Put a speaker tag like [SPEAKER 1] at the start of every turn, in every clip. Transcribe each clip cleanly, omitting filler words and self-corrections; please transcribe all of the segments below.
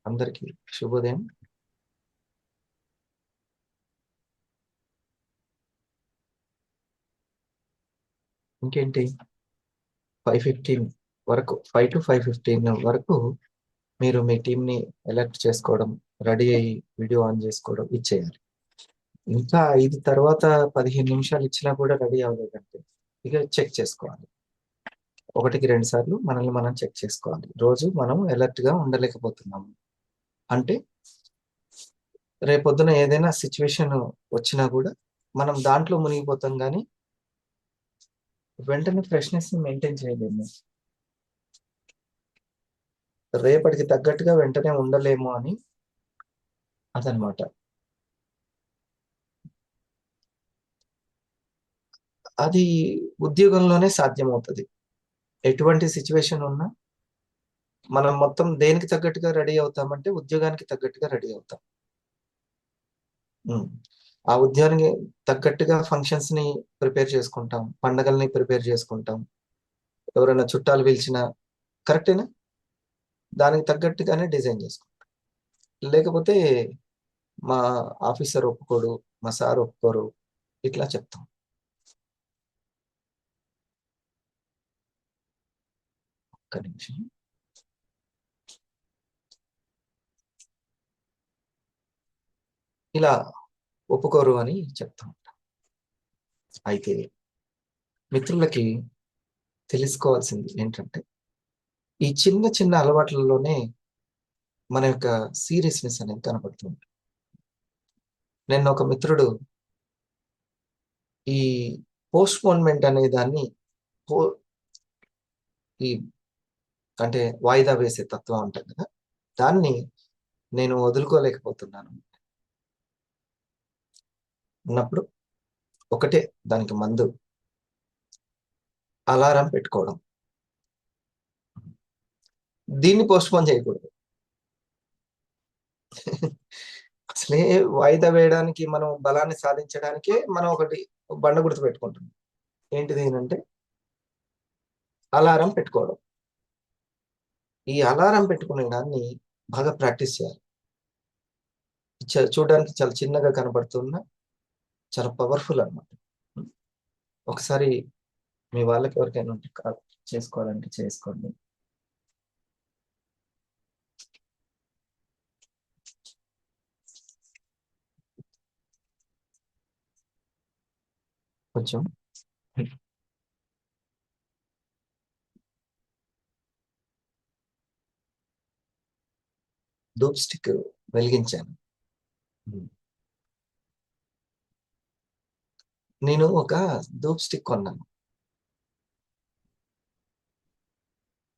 [SPEAKER 1] అందరికీ శుభోదయం. ఇంకేంటి 5:15 వరకు 5 to 5:15 వరకు మీరు మీ టీంని ఎలక్ట్ చేసుకోవడం, రెడీ అయ్యి వీడియో ఆన్ చేసుకోవడం ఇచ్చేయాలి. ఇంకా 5 తర్వాత 15 నిమిషాలు ఇచ్చినా కూడా రెడీ అవ్వలేదంటే ఇక చెక్ చేసుకోవాలి. 1కి 2 సార్లు మనల్ని మనం చెక్ చేసుకోవాలి. రోజు మనం అలర్ట్గా ఉండలేకపోతున్నాము అంటే రేపొద్దున ఏదైనా సిచ్యువేషన్ వచ్చినా కూడా మనం దాంట్లో మునిగిపోతాం, కానీ వెంటనే ఫ్రెష్నెస్ మెయింటైన్ చేయలేము. రేపటికి తగ్గట్టుగా వెంటనే ఉండలేము అని అదనమాట. అది ఉద్యోగంలోనే సాధ్యమవుతుంది. ఎటువంటి సిచ్యువేషన్ ఉన్నా మనం మొత్తం దేనికి తగ్గట్టుగా రెడీ అవుతామంటే ఉద్యోగానికి తగ్గట్టుగా రెడీ అవుతాం. ఆ ఉద్యోగానికి తగ్గట్టుగా ఫంక్షన్స్ ని ప్రిపేర్ చేసుకుంటాం, పండగల్ని ప్రిపేర్ చేసుకుంటాం, ఎవరైనా చుట్టాలు పిలిచినా కరెక్టేనా, దానికి తగ్గట్టుగానే డిజైన్ చేసుకుంటాం. లేకపోతే మా ఆఫీసర్ ఒప్పుకోడు, మా సార్ ఒప్పుకోరు, ఇట్లా చెప్తాం. ఒక్క నిమిషం. ఇలా ఒప్పుకోరు అని చెప్తాం. అయితే మిత్రులకి తెలుసుకోవాల్సింది ఏంటంటే ఈ చిన్న చిన్న అలవాట్లలోనే మన యొక్క సీరియస్నెస్ అనేది కనపడుతుంది. నేను ఒక మిత్రుడు ఈ పోస్ట్పోన్మెంట్ అనే దాన్ని ఈ అంటే వాయిదా వేసే తత్వం అంటాం కదా, దాన్ని నేను వదులుకోలేకపోతున్నాను ఉన్నప్పుడు ఒకటే దానికి మందు, అలారం పెట్టుకోవడం. దీన్ని పోస్ట్పోన్ చేయకూడదు. అసలే వాయిదా వేయడానికి మనం బలాన్ని సాధించడానికే మనం ఒకటి బండ గుర్తు పెట్టుకుంటున్నాం. ఏంటిది అంటే అలారం పెట్టుకోవడం. ఈ అలారం పెట్టుకునే దాన్ని బాగా ప్రాక్టీస్ చేయాలి. చూడడానికి చాలా చిన్నగా కనబడుతున్నా చాలా పవర్ఫుల్ అన్నమాట. ఒకసారి మీ వాళ్ళకి ఎవరికైనా ఉంటే కాల్ చేసుకోవాలంటే చేసుకోండి. కొంచెం ధూప్ స్టిక్ వెలిగించాను. నేను ఒక ధూప్ స్టిక్ కొన్నాను.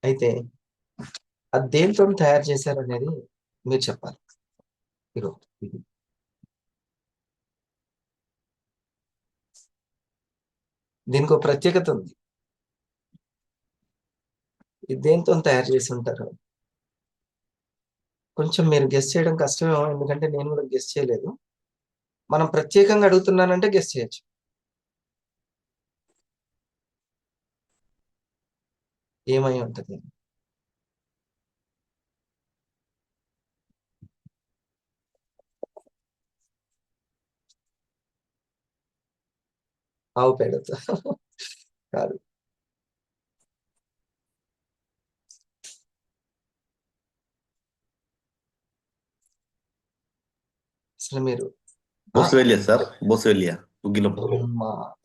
[SPEAKER 1] అయితే అది దేంతో తయారు చేశారు అనేది మీరు చెప్పాలి. ఇగో ఇది దీనికి ఒక ప్రత్యేకత ఉంది. ఇది దేంతో తయారు చేసి ఉంటారు? కొంచెం మీరు గెస్ చేయడం కష్టమేమో, ఎందుకంటే నేను కూడా గెస్ చేయలేదు. మనం ప్రత్యేకంగా అడుగుతున్నానంటే గెస్ చేయొచ్చు. ఏమై ఉంటది? ఆవు పేడతో కాదు. అసలు మీరు
[SPEAKER 2] బోస్వెలియా సార్, బోస్వెలియా ఉగ్గిలం.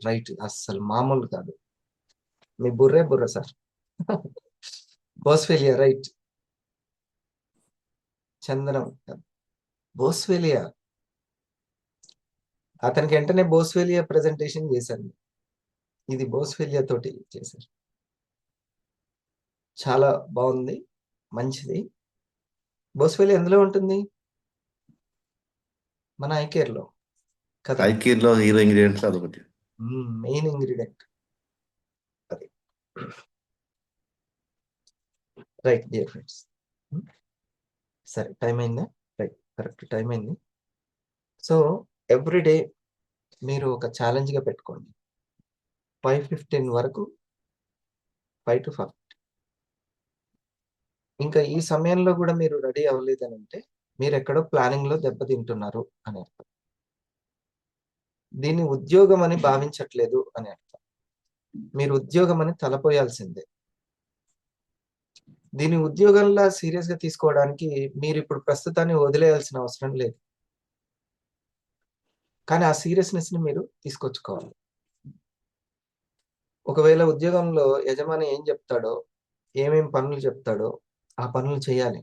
[SPEAKER 1] రైట్, అస్సలు మామూలు కాదు. మీ బుర్రే బుర్ర సార్. బోస్వేలియా రైట్. చందనం, బోస్వేలియా. అతనికి వెంటనే బోస్వేలియా ప్రెజెంటేషన్ చేశారు. ఇది బోస్వేలియా తోటి చేశారు. చాలా బాగుంది, మంచిది. బోస్వేలియా ఎందులో ఉంటుంది? మన ఐకేర్ లో కదా.
[SPEAKER 2] ఐకీర్ లో హీరో ఇంగ్రీడియంట్స్ అదొకటి.
[SPEAKER 1] మెయిన్ ఇంగ్రీడియంట్ అది. Right dear friends. సరే, టైం అయిందా? రైట్, కరెక్ట్ టైం అయింది. సో ఎవ్రీడే మీరు ఒక ఛాలెంజ్గా పెట్టుకోండి. 5:15 వరకు 5 to 5 ఇంకా ఈ సమయంలో కూడా మీరు రెడీ అవ్వలేదని అంటే మీరు ఎక్కడో ప్లానింగ్ లో దెబ్బతింటున్నారు అని అర్థం. దీన్ని ఉద్యోగం అని భావించట్లేదు అని అర్థం. మీరు ఉద్యోగం అని తలపోయాల్సిందే. దీని ఉద్యోగంలా సీరియస్ గా తీసుకోవడానికి మీరు ఇప్పుడు ప్రస్తుతాన్ని వదిలేయాల్సిన అవసరం లేదు. కానీ ఆ సీరియస్నెస్ ని మీరు తీసుకొచ్చుకోవాలి. ఒకవేళ ఉద్యోగంలో యజమాని ఏం చెప్తాడో, ఏమేం పనులు చెప్తాడో ఆ పనులు చేయాలి.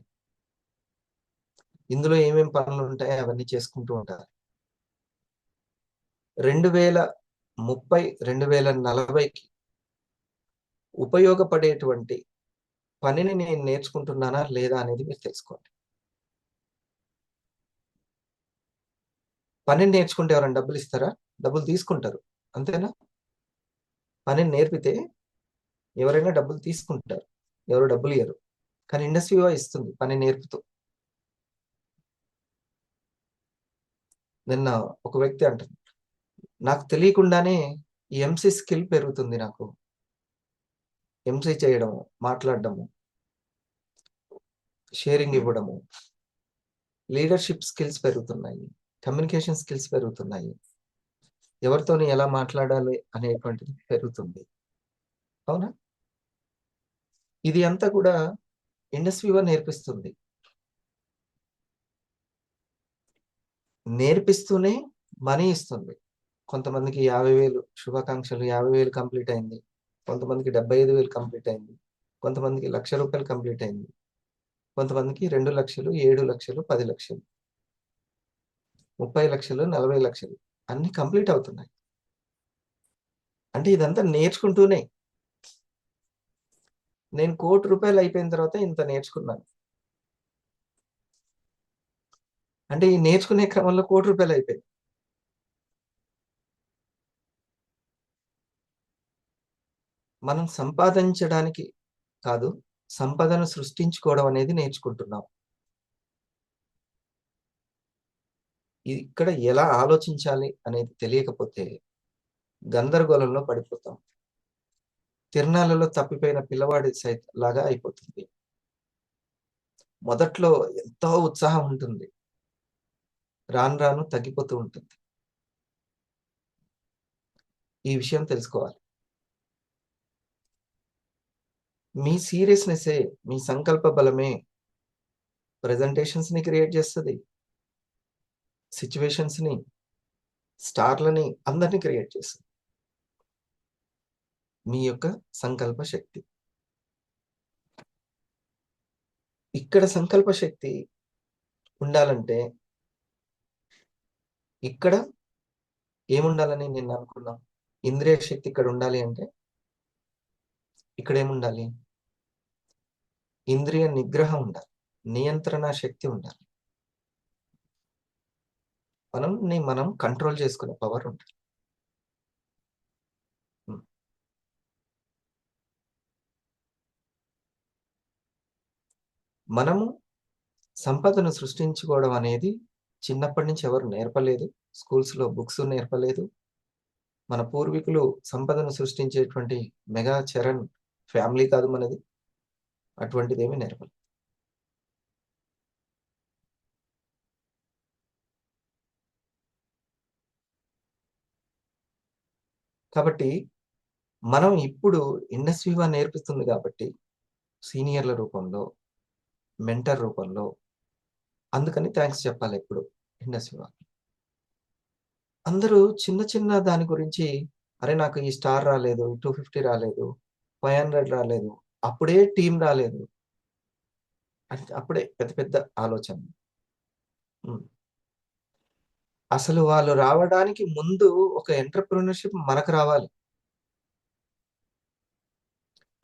[SPEAKER 1] ఇందులో ఏమేం పనులు ఉంటాయో అవన్నీ చేసుకుంటూ ఉంటారు. 2030, 2040కి ఉపయోగపడేటువంటి పనిని నేను నేర్చుకుంటున్నానా లేదా అనేది మీరు తెలుసుకోండి. పనిని నేర్చుకుంటే ఎవరైనా డబ్బులు ఇస్తారా? డబ్బులు తీసుకుంటారు, అంతేనా? పనిని నేర్పితే ఎవరైనా డబ్బులు తీసుకుంటారు, ఎవరు డబ్బులు ఇయ్యరు. కానీ ఇండస్ట్రీ ఇస్తుంది పని నేర్పుతూ. నిన్న ఒక వ్యక్తి అంటారు, నాకు తెలియకుండానే ఈ ఎంసీ స్కిల్ పెరుగుతుంది. నాకు ఎంసీ చేయడము, మాట్లాడడము, షేరింగ్ ఇవ్వడము, లీడర్షిప్ స్కిల్స్ పెరుగుతున్నాయి, కమ్యూనికేషన్ స్కిల్స్ పెరుగుతున్నాయి, ఎవరితోని ఎలా మాట్లాడాలి అనేటువంటిది పెరుగుతుంది. అవునా? ఇది అంతా కూడా ఇండస్ట్రీ నేర్పిస్తుంది. నేర్పిస్తూనే మనీ ఇస్తుంది. కొంతమందికి 50,000 శుభాకాంక్షలు, 50,000 కంప్లీట్ అయింది. కొంతమందికి 75,000 కంప్లీట్ అయింది. కొంతమందికి ₹1,00,000 కంప్లీట్ అయింది. కొంతమందికి 2 లక్షలు, 7 లక్షలు, 10 లక్షలు, 30 లక్షలు, 40 లక్షలు అన్ని కంప్లీట్ అవుతున్నాయి. అంటే ఇదంతా నేర్చుకుంటూనే. నేను ₹1,00,00,000 అయిపోయిన తర్వాత ఇంత నేర్చుకున్నాను. అంటే ఈ నేర్చుకునే క్రమంలో ₹1,00,00,000 అయిపోయింది. మనం సంపాదించడానికి కాదు, సంపదను సృష్టించుకోవడం అనేది నేర్చుకుంటున్నాం. ఇక్కడ ఎలా ఆలోచించాలి అనేది తెలియకపోతే గందరగోళంలో పడిపోతాం. తిరణాలలో తప్పిపోయిన పిల్లవాడి లాగా అయిపోతుంది. మొదట్లో ఎంతో ఉత్సాహం ఉంటుంది, రాను రాను తగ్గిపోతూ ఉంటుంది. ఈ విషయం తెలుసుకోవాలి. మీ సీరియస్నెస్సే, మీ సంకల్ప బలమే ప్రెజెంటేషన్స్ ని క్రియేట్ చేస్తుంది, సిచ్యువేషన్స్ ని, స్టార్లని అందరినీ క్రియేట్ చేస్తుంది. మీ యొక్క సంకల్ప శక్తి. ఇక్కడ సంకల్ప శక్తి ఉండాలంటే ఇక్కడ ఏముండాలని నేను అనుకున్నాం? ఇంద్రియ శక్తి ఇక్కడ ఉండాలి అంటే ఇక్కడ ఏముండాలి? ఇంద్రియ నిగ్రహం ఉండాలి, నియంత్రణ శక్తి ఉండాలి. మనం కంట్రోల్ చేసుకునే పవర్ ఉండాలి. మనము సంపదను సృష్టించుకోవడం అనేది చిన్నప్పటి నుంచి ఎవరు నేర్పలేదు. స్కూల్స్ లో బుక్స్ నేర్పలేదు. మన పూర్వీకులు సంపదను సృష్టించేటువంటి మెగా చరణ్ ఫ్యామిలీ కాదు మనది. అటువంటిది ఏమీ నేర్పలేదు. కాబట్టి మనం ఇప్పుడు ఇండస్ట్రీ నేర్పిస్తుంది కాబట్టి సీనియర్ల రూపంలో, మెంటర్ రూపంలో, అందుకని థ్యాంక్స్ చెప్పాలి ఎప్పుడు ఇండస్ట్రీ. అందరూ చిన్న చిన్న దాని గురించి, అరే నాకు ఈ స్టార్ రాలేదు, 250 రాలేదు, 500 రాలేదు, అప్పుడే టీం రాలేదు, అప్పుడే పెద్ద పెద్ద ఆలోచన. అసలు వాళ్ళు రావడానికి ముందు ఒక ఎంటర్‌ప్రెన్యూర్‌షిప్ మనకు రావాలి.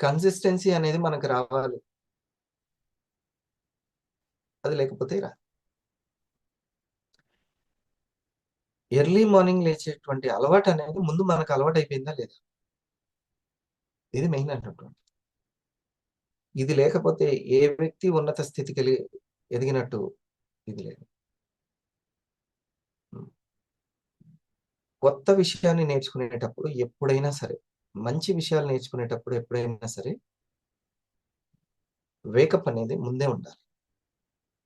[SPEAKER 1] కన్సిస్టెన్సీ అనేది మనకు రావాలి. అది లేకపోతే ఎర్లీ మార్నింగ్ లేచేటువంటి అలవాటు అనేది ముందు మనకు అలవాటు అయిపోయిందా లేదా? ఇది మెయిన్ అన్నటువంటి. ఇది లేకపోతే ఏ వ్యక్తి ఉన్నత స్థితికి ఎదిగినట్టు ఇది లేదు. కొత్త విషయాన్ని నేర్చుకునేటప్పుడు ఎప్పుడైనా సరే, మంచి విషయాలు నేర్చుకునేటప్పుడు ఎప్పుడైనా సరే వేకప్ అనేది ముందే ఉండాలి.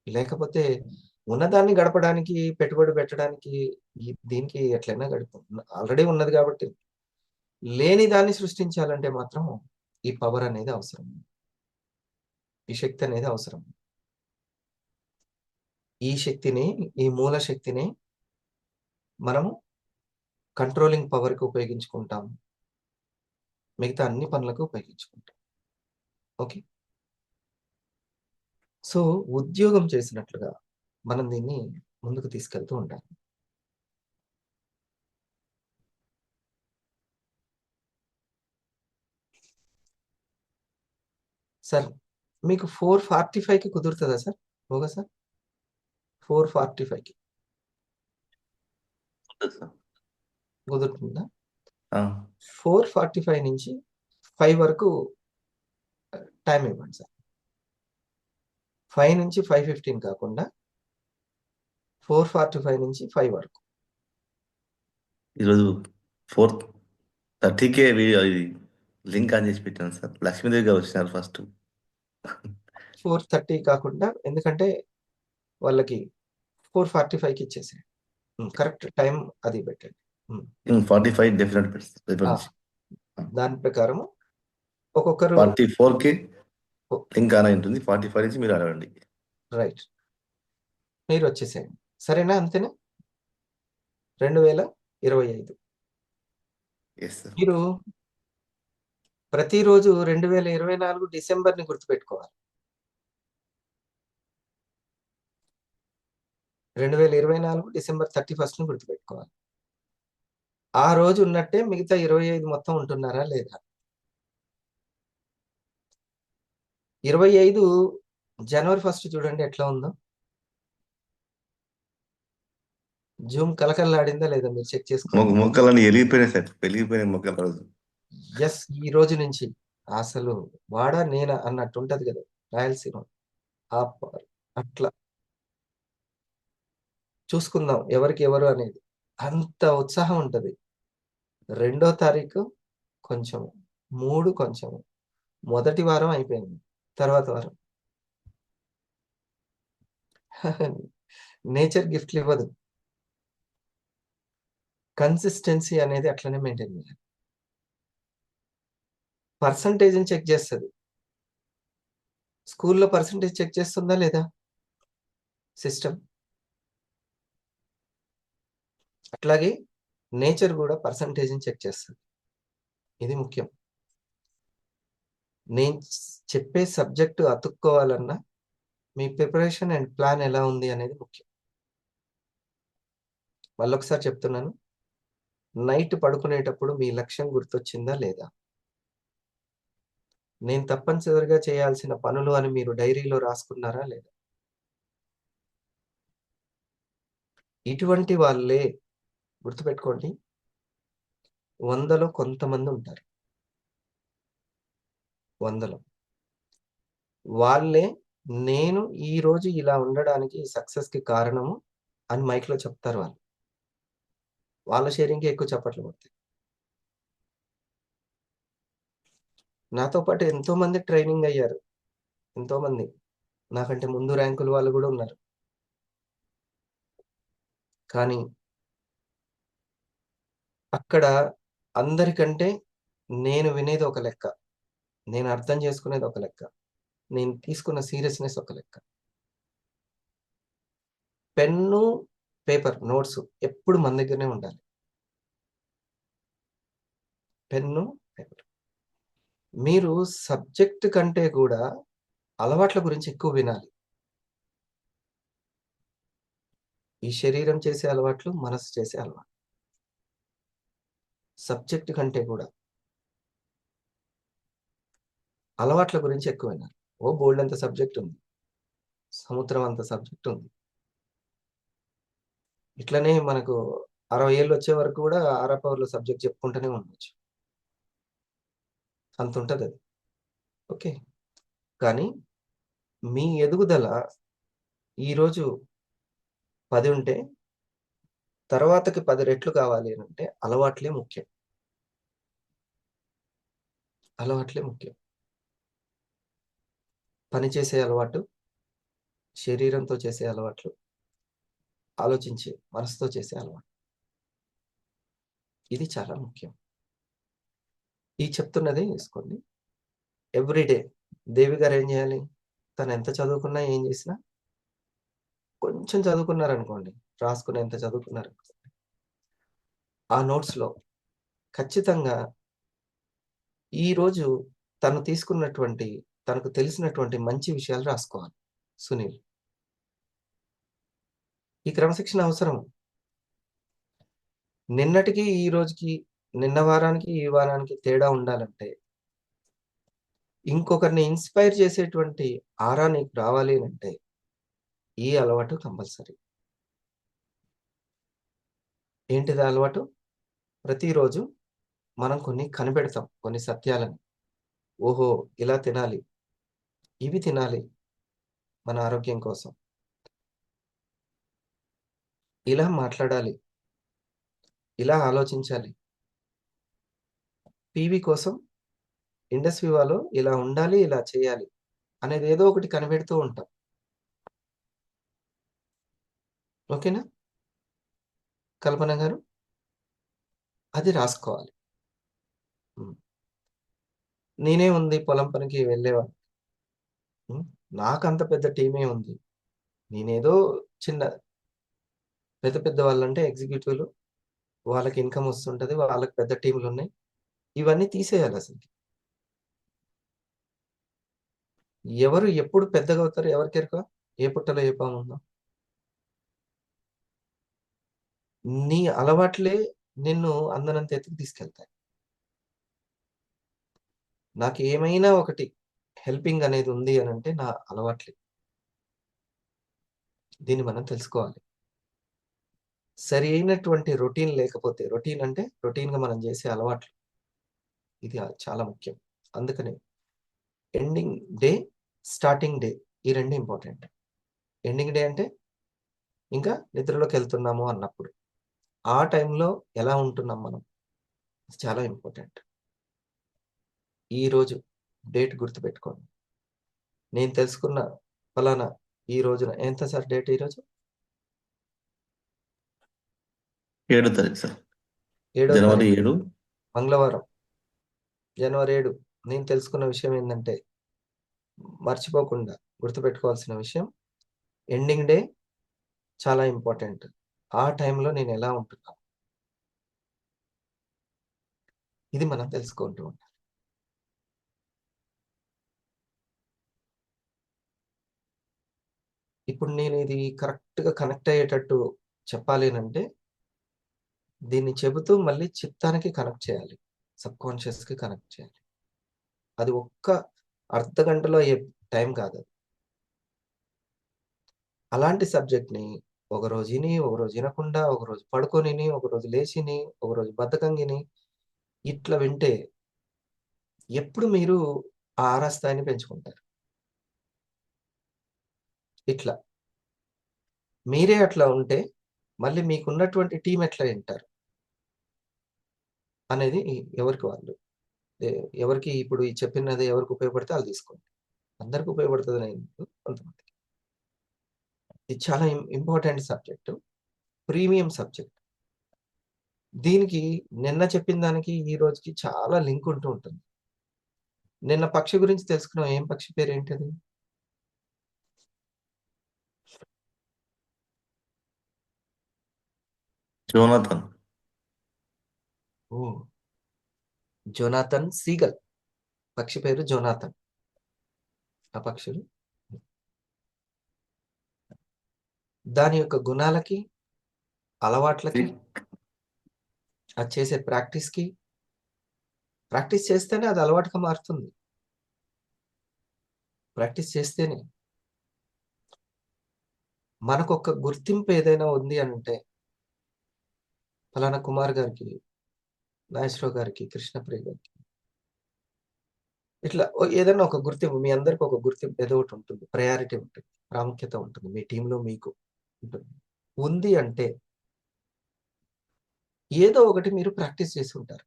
[SPEAKER 1] లేకపోతే ఉన్నదాన్ని గడపడానికి, పెట్టుబడి పెట్టడానికి దీనికి ఎట్లైనా ఆల్రెడీ ఉన్నది కాబట్టి లేని దాన్ని సృష్టించాలంటే మాత్రం ఈ పవర్ అనేది అవసరం. ఈ శక్తి అనేది అవసరం. ఈ శక్తిని, ఈ మూల శక్తిని మనము కంట్రోలింగ్ పవర్‌కి ఉపయోగించుకుంటాం. మిగతా అన్ని పనులకు ఉపయోగించుకుంటాం. ఓకే. సో, ఉద్యోగం చేసినట్లుగా మనం దీన్ని ముందుకు తీసుకెళ్తూ ఉండాలి. సార్, మీకు 4:45కి కుదురుతదా సార్? Okay sir. 4:45కి
[SPEAKER 2] ఉంటుంది సార్.
[SPEAKER 1] కుదురుతుందా?
[SPEAKER 2] ఆ,
[SPEAKER 1] 4:45 నుంచి 5 వరకు టైం ఇవ్వండి సార్. 5 నుంచి 5:15 కాకుండా 4:45 నుంచి 5 వరకు.
[SPEAKER 2] ఈరోజు 4:30కే ఇది లింక్ ఆన్ చేసి పెట్టాను సార్. లక్ష్మీదేవి గారు వచ్చినారు ఫస్ట్.
[SPEAKER 1] 4:30 కాకుండా ఎందుకంటే వాళ్ళకి 4:45కి ఇచ్చేసేయండి. కరెక్ట్ టైం అది పెట్టండి.
[SPEAKER 2] 45 డెఫినెట్ పెడతాను రేపటి
[SPEAKER 1] ఆ!
[SPEAKER 2] నుంచి.
[SPEAKER 1] దాని ప్రకారము ఒక్కొక్కరు
[SPEAKER 2] 44కి
[SPEAKER 1] ఓ
[SPEAKER 2] లింక్ ఆన్ అయి ఉంటుంది. 45 నుంచి మీరు అడగండి.
[SPEAKER 1] రైట్. మీరొచ్చేసేయండి. సరేనా? అంతేనా? 2025.
[SPEAKER 2] Yes sir.
[SPEAKER 1] మీరు ప్రతిరోజు 2024 డిసెంబర్‌ని గుర్తుపెట్టుకోవాలి. 2024 డిసెంబర్ 31ని గుర్తుపెట్టుకోవాలి. ఆ రోజు ఉన్నట్టే మిగతా 25 మొత్తం ఉంటున్నారా లేదా? 25 జనవరి 1 చూడండి ఎట్లా ఉందో. జూమ్ కళకళలాడిందా లేదా మీరు చెక్ చేసుకోండి.
[SPEAKER 2] మొక్కలన్నీ ఎలిగిపోయినాయి సార్. వెలిగిపోయినాయి మొక్కలు ఆ రోజు.
[SPEAKER 1] యెస్. ఈ రోజు నుంచి అసలు వాడా నేనా అన్నట్టుంటది కదా! రాయలసీమ. ఆ ప అట్లా చూసుకుందాం ఎవరికి ఎవరు అనేది. అంత ఉత్సాహం ఉంటది. 2వ తారీఖు కొంచెం, 3 కొంచెం, మొదటి వారం అయిపోయింది. తర్వాత వారం నేచర్ గిఫ్ట్‌లు ఇవ్వదు. కన్సిస్టెన్సీ అనేది అట్లనే మెయింటైన్ చేయాలి. పర్సెంటేజ్‌ని చెక్ చేస్తది. స్కూల్‌లో పర్సెంటేజ్ చెక్ చేస్తుందా లేదా సిస్టమ్? అట్లాగే నేచర్ గూడా పర్సెంటేజ్‌ని చెక్ చేస్తది. ఇది ముఖ్యం. నేను చెప్పే సబ్జెక్ట్ అతుక్కోవాలన్నా మీ ప్రిపరేషన్ అండ్ ప్లాన్ ఎలా ఉంది అనేది ముఖ్యం. మళ్ళొకసారి చెప్తున్నాను. నైట్ పడుకునేటప్పుడు మీ లక్ష్యం గుర్తొచ్చిందా లేదా? నేను తప్పనిసరిగా చేయాల్సిన పనులు అని మీరు డైరీలో రాసుకున్నారా లేదా? ఇటువంటి వాళ్ళే గుర్తుపెట్టుకోండి 100లో కొంతమంది ఉంటారు. 100లో. వాళ్ళే నేను ఈరోజు ఇలా ఉండడానికి సక్సెస్‌కి కారణము అని మైక్‌లో చెప్తారు వాళ్ళు. వాళ్ళ షేరింగ్‌కే ఎక్కువ చప్పట్లు పడతాయి. నాతో పాటు ఎంతోమంది ట్రైనింగ్ అయ్యారు. ఎంతోమంది. నాకంటే ముందు ర్యాంకుల వాళ్ళు గూడా ఉన్నారు. కానీ అక్కడ అందరికంటే నేను వినేది ఒక లెక్క. నేను అర్థం చేసుకునేది ఒక లెక్క. నేను తీసుకున్న సీరియస్‌నెస్ ఒక లెక్క. పెన్ను, పేపర్, నోట్స్ ఎప్పుడు మన దగ్గరనే ఉండాలి. Pen, paper. మీరు సబ్జెక్ట్ కంటే కూడా అలవాట్ల గురించి ఎక్కువ వినాలి. ఈ శరీరం చేసే అలవాట్లు, మనసు చేసే అలవాట్లు. సబ్జెక్ట్ కంటే కూడా అలవాట్ల గురించి ఎక్కువ వినాలి. బోలెడంత సబ్జెక్ట్ ఉంది. సముద్రం అంత సబ్జెక్ట్ ఉంది. ఇట్లనే మనకు 60 ఏళ్ళొచ్చే వరకు కూడా ఆరపవర్ల సబ్జెక్ట్ చెప్పుకుంటూనే ఉండొచ్చు. అంతుంటదది. ఓకే. కానీ మీ ఎదుగుదల ఈరోజు 10 ఉంటే తర్వాతకి 10 రెట్లు కావాలి అనంటే అలవాట్లే ముఖ్యం. అలవాట్లే ముఖ్యం. పని చేసే అలవాటు, శరీరంతో చేసే అలవాట్లు, ఆలోచించే మనసుతో చేసే అలవాటు. ఇది చాలా ముఖ్యం. ఈ చెప్తున్నది తీసుకోండి. ఎవ్రీడే దేవి గారు ఏం చేయాలి? తను ఎంత చదువుకున్నా, ఏం చేసినా కొంచెం చదువుకున్నారనుకోండి, రాసుకుని ఎంత చదువుకున్నారనుకోండి, ఆ నోట్స్‌లో ఖచ్చితంగా ఈరోజు తను తీసుకున్నటువంటి, తనకు తెలిసినటువంటి మంచి విషయాలు రాసుకోవాలి సునీల్. ఈ క్రమశిక్షణ అవసరం. నిన్నటికి, ఈ రోజుకి, నిన్న వారానికి, ఈ వారానికి తేడా ఉండాలంటే, ఇంకొకరిని ఇన్‌స్పైర్ చేసేటువంటి ఆరా నీకు రావాలి అనంటే, ఈ అలవాటు కంపల్సరీ. ఏంటిది ఆ అలవాటు? ప్రతిరోజు మనం కొన్ని కనిపెడతాం. కొన్ని సత్యాలను. ఓహో! ఇలా తినాలి. ఇవి తినాలి మన ఆరోగ్యం కోసం. ఇలా మాట్లాడాలి. ఇలా ఆలోచించాలి. టీవీ కోసం ఇండస్ వివాలో ఇలా ఉండాలి, ఇలా చేయాలి అనేది ఏదో ఒకటి కనిపెడుతూ ఉంటాం. ఓకేనా? కల్పన గారు? అది రాసుకోవాలి. హ్మ్. నేనేముంది పొలం పనికి వెళ్ళేవాడిని. హ్మ్. నాకంత పెద్ద టీమే ఉంది. నేనేదో చిన్న పెద్ద పెద్ద వాళ్ళంటే ఎగ్జిక్యూటివ్‌లు, వాళ్ళకి ఇన్‌కమ్ వస్తుంటది. వాళ్ళకి పెద్ద టీమ్‌లున్నాయి. ఇవన్నీ తీసేయాలసలకి. ఎవరు ఎప్పుడు పెద్దగవుతారో ఎవరికెరుక? ఏ పుట్టలో ఏ పాముందో? నీ అలవాట్లే నిన్ను అందనంత ఎత్తుకు తీసుకెళ్తాయి. నాకేమైనా ఒకటి హెల్పింగ్ అనేది ఉంది అనంటే నా అలవాట్లే. దీన్ని మనం తెలుసుకోవాలి. సరైనటువంటి రొటీన్ లేకపోతే, రొటీన్ అంటే రొటీన్‌గా మనం చేసే అలవాట్లు. ఇది చాలా ముఖ్యం. అందుకనే ఎండింగ్ డే, స్టార్టింగ్ డే ఈ 2 ఇంపార్టెంట్. ఎండింగ్ డే అంటే ఇంకా నిద్రలోకెళ్తున్నాము అన్నప్పుడు. ఆ టైంలో ఎలా ఉంటున్నాం మనం? ఇది చాలా ఇంపార్టెంట్. ఈరోజు డేట్ గుర్తుపెట్టుకోండి. నేను తెలుసుకున్న ఫలానా ఈ రోజున ఎంత సార్ డేట్ ఈరోజు?
[SPEAKER 2] 7వ తారీఖు సార్.
[SPEAKER 1] 7వ
[SPEAKER 2] జనవరి
[SPEAKER 1] తారీఖు
[SPEAKER 2] 7.
[SPEAKER 1] మంగళవారం. జనవరి 7 నేను తెలుసుకున్న విషయం ఏందంటే, మర్చిపోకుండా గుర్తుపెట్టుకోవాల్సిన విషయం, ఎండింగ్ డే చాలా ఇంపార్టెంట్. ఆ టైంలో నేనెలా ఉంటున్నాను? ఇది మనం తెలుసుకుంటూ ఉండాలి. ఇప్పుడు నేనిది కరెక్ట్‌గా కనెక్ట్ అయ్యేటట్టు చెప్పాలి అనంటే, దీన్ని చెబుతూ మళ్ళీ చిత్తానికి కనెక్ట్ చేయాలి. సబ్‌కాన్షియస్‌కి కనెక్ట్ చేయాలి. అది ఒక్క అర్ధగంటలో అయ్యే టైం కాదది. అలాంటి సబ్జెక్ట్‌ని ఒకరోజు ఇని, ఒకరోజు ఇనకుండా, ఒకరోజు పడుకొనిని, ఒకరోజు లేచిని, ఒకరోజు బద్ధకంగిని, ఇట్లా వింటే ఎప్పుడు మీరు ఆ ఆరా స్థాయిని పెంచుకుంటారు. ఇట్లా. మీరే అట్లా ఉంటే, మళ్ళీ మీకున్నటువంటి టీమ్ ఎట్లా ఇంటారు? అనేది ఎవరికి వాళ్ళు. ఎ ఎవరికి ఇప్పుడు ఈ చెప్పినది ఎవరికి ఉపయోగపడితే ఆళ్ళు తీసుకోండి. అందరికి ఉపయోగపడుతదని ఏం లేదు. కొంతమందికి. ఇది చాలా ఇంపార్టెంట్ సబ్జెక్టు. Premium subject. దీనికి నిన్న చెప్పిన దానికి, ఈ రోజుకి చాలా లింక్ ఉంటూ ఉంటుంది. నిన్న పక్షి గురించి తెలుసుకున్నాం. ఏం పక్షి పేరేంటది?
[SPEAKER 2] జోనాథన్.
[SPEAKER 1] ఓహ్! Jonathan seagull. పక్షి పేరు జోనాథన్. ఆ పక్షులు. దాని యొక్క గుణాలకి, అలవాట్లకి, అది చేసే ప్రాక్టీస్ చేస్తేనే అది అలవాటుగా మారుతుంది. ప్రాక్టీస్ చేస్తేనే. మనకొక గుర్తింపు ఏదైనా ఉంది అనంటే, ఫలానా కుమార్ గారికి, నాగేశ్వరరావు గారికి, కృష్ణప్రియ గారికి, ఇట్లా ఏదైనా ఒక గుర్తింపు మీ అందరికి ఒక గుర్తింపు ఏదో ఒకటి ఉంటుంది. ప్రయారిటీ ఉంటుంది. ప్రాముఖ్యత ఉంటుంది. మీ టీమ్‌లో మీకు ఉంటుంది. ఉంది అంటే ఏదో ఒకటి మీరు ప్రాక్టీస్ చేసి ఉంటారు.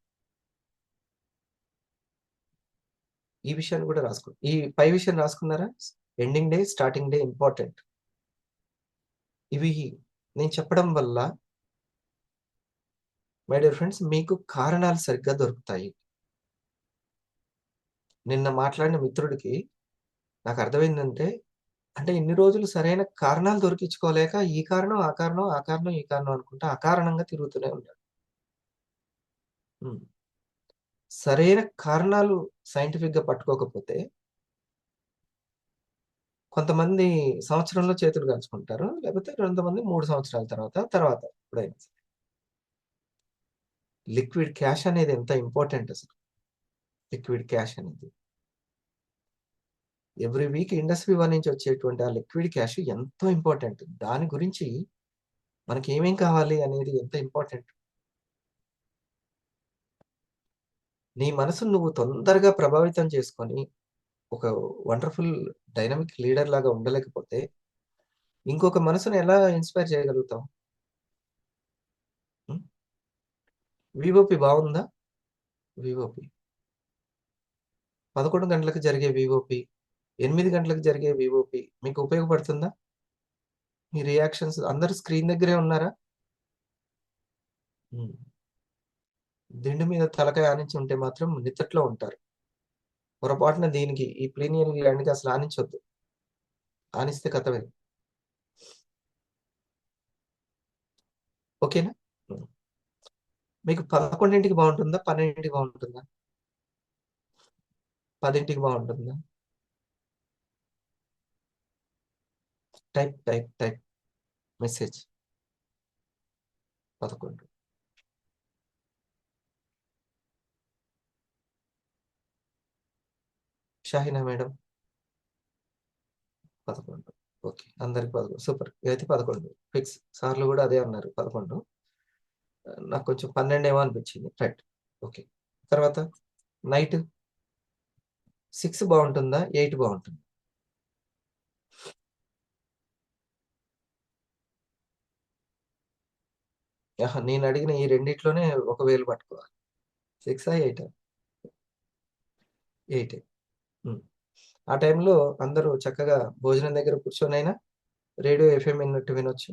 [SPEAKER 1] ఈ విషయాన్ని కూడా రాసుకోండి. ఈ పై విషయం రాసుకున్నారా? Ending day, starting day important. ఇవి నేను చెప్పడం వల్ల మై డియర్ ఫ్రెండ్స్ మీకు కారణాలు సరిగ్గా దొరుకుతాయి. నిన్న మాట్లాడిన మిత్రుడికి నాకు అర్థమైందంటే, అంటే ఇన్ని రోజులు సరైన కారణాలు దొరికించుకోలేక ఈ కారణం, ఆ కారణం, ఆ కారణం, ఈ కారణం అనుకుంటా అకారణంగా తిరుగుతూనే ఉన్నాడు. హ్మ్. సరైన కారణాలు సైంటిఫిక్‌గా పట్టుకోకపోతే కొంతమంది సంవత్సరంలో చేతులు కాల్చుకుంటారు. లేకపోతే కొంతమంది 3 సంవత్సరాల తర్వాత ఎప్పుడైనా సరే. లిక్విడ్ క్యాష్ అనేది ఎంత ఇంపార్టెంట్ అసలు. లిక్విడ్ క్యాష్ అనేది. ఎవ్రీ వీక్ ఇండస్ట్రీ వన్ నుంచి వచ్చేటువంటి ఆ లిక్విడ్ క్యాష్ ఎంతో ఇంపార్టెంట్. దాని గురించి మనకి ఏమేం కావాలి అనేది ఎంత ఇంపార్టెంట్. నీ మనసును నువ్వు తొందరగా ప్రభావితం చేసుకొని ఒక వండర్‌ఫుల్ డైనమిక్ లీడర్ లాగా ఉండలేకపోతే ఇంకొక మనసుని ఎలా ఇన్‌స్పైర్ చేయగలుగుతావు? హ్మ్. వీఓపీ బావుందా? వీఓపీ. 11 గంటలకు జరిగే వీఓపీ, 8 గంటలకు జరిగే వీఓపీ మీకు ఉపయోగపడుతుందా? మీ రియాక్షన్స్ అందరూ స్క్రీన్ దగ్గరే ఉన్నారా? హ్మ్. దిండు మీద తలకాయ ఆనించి ఉంటే మాత్రం నిద్దట్లో ఉంటారు. పొరపాటున దీనికి ఈ ప్లీనియల్ గ్లాండ్‌కి అసలు ఆనించొద్దు. ఆనిస్తే కథమే. ఓకేనా? హ్మ్. మీకు 11కి బావుంటుందా? 12కి బావుంటుందా? 10కి బావుంటుందా? Type message 11. Shahina madam 11. Okay. అందరికి 11. సూపర్. ఇదైతే 11 ఫిక్స్. సార్‌లు గూడా అదే అన్నారు 11. నాకు కొంచెం 12 ఏమో అనిపించింది. రైట్. ఓకే. తర్వాత నైట్ 6 బావుంటుందా? 8 బావుంటుందా? ఆహా! నేనడిగిన ఈ రెండిట్లోనే ఒక వేలు పట్టుకోవాలి. 6ఆ? 8ఆ? 8. హ్మ్. ఆ టైంలో అందరూ చక్కగా భోజనం దగ్గర కూర్చొనైనా రేడియో ఎఫ్ఎం విన్నట్టు వినొచ్చు.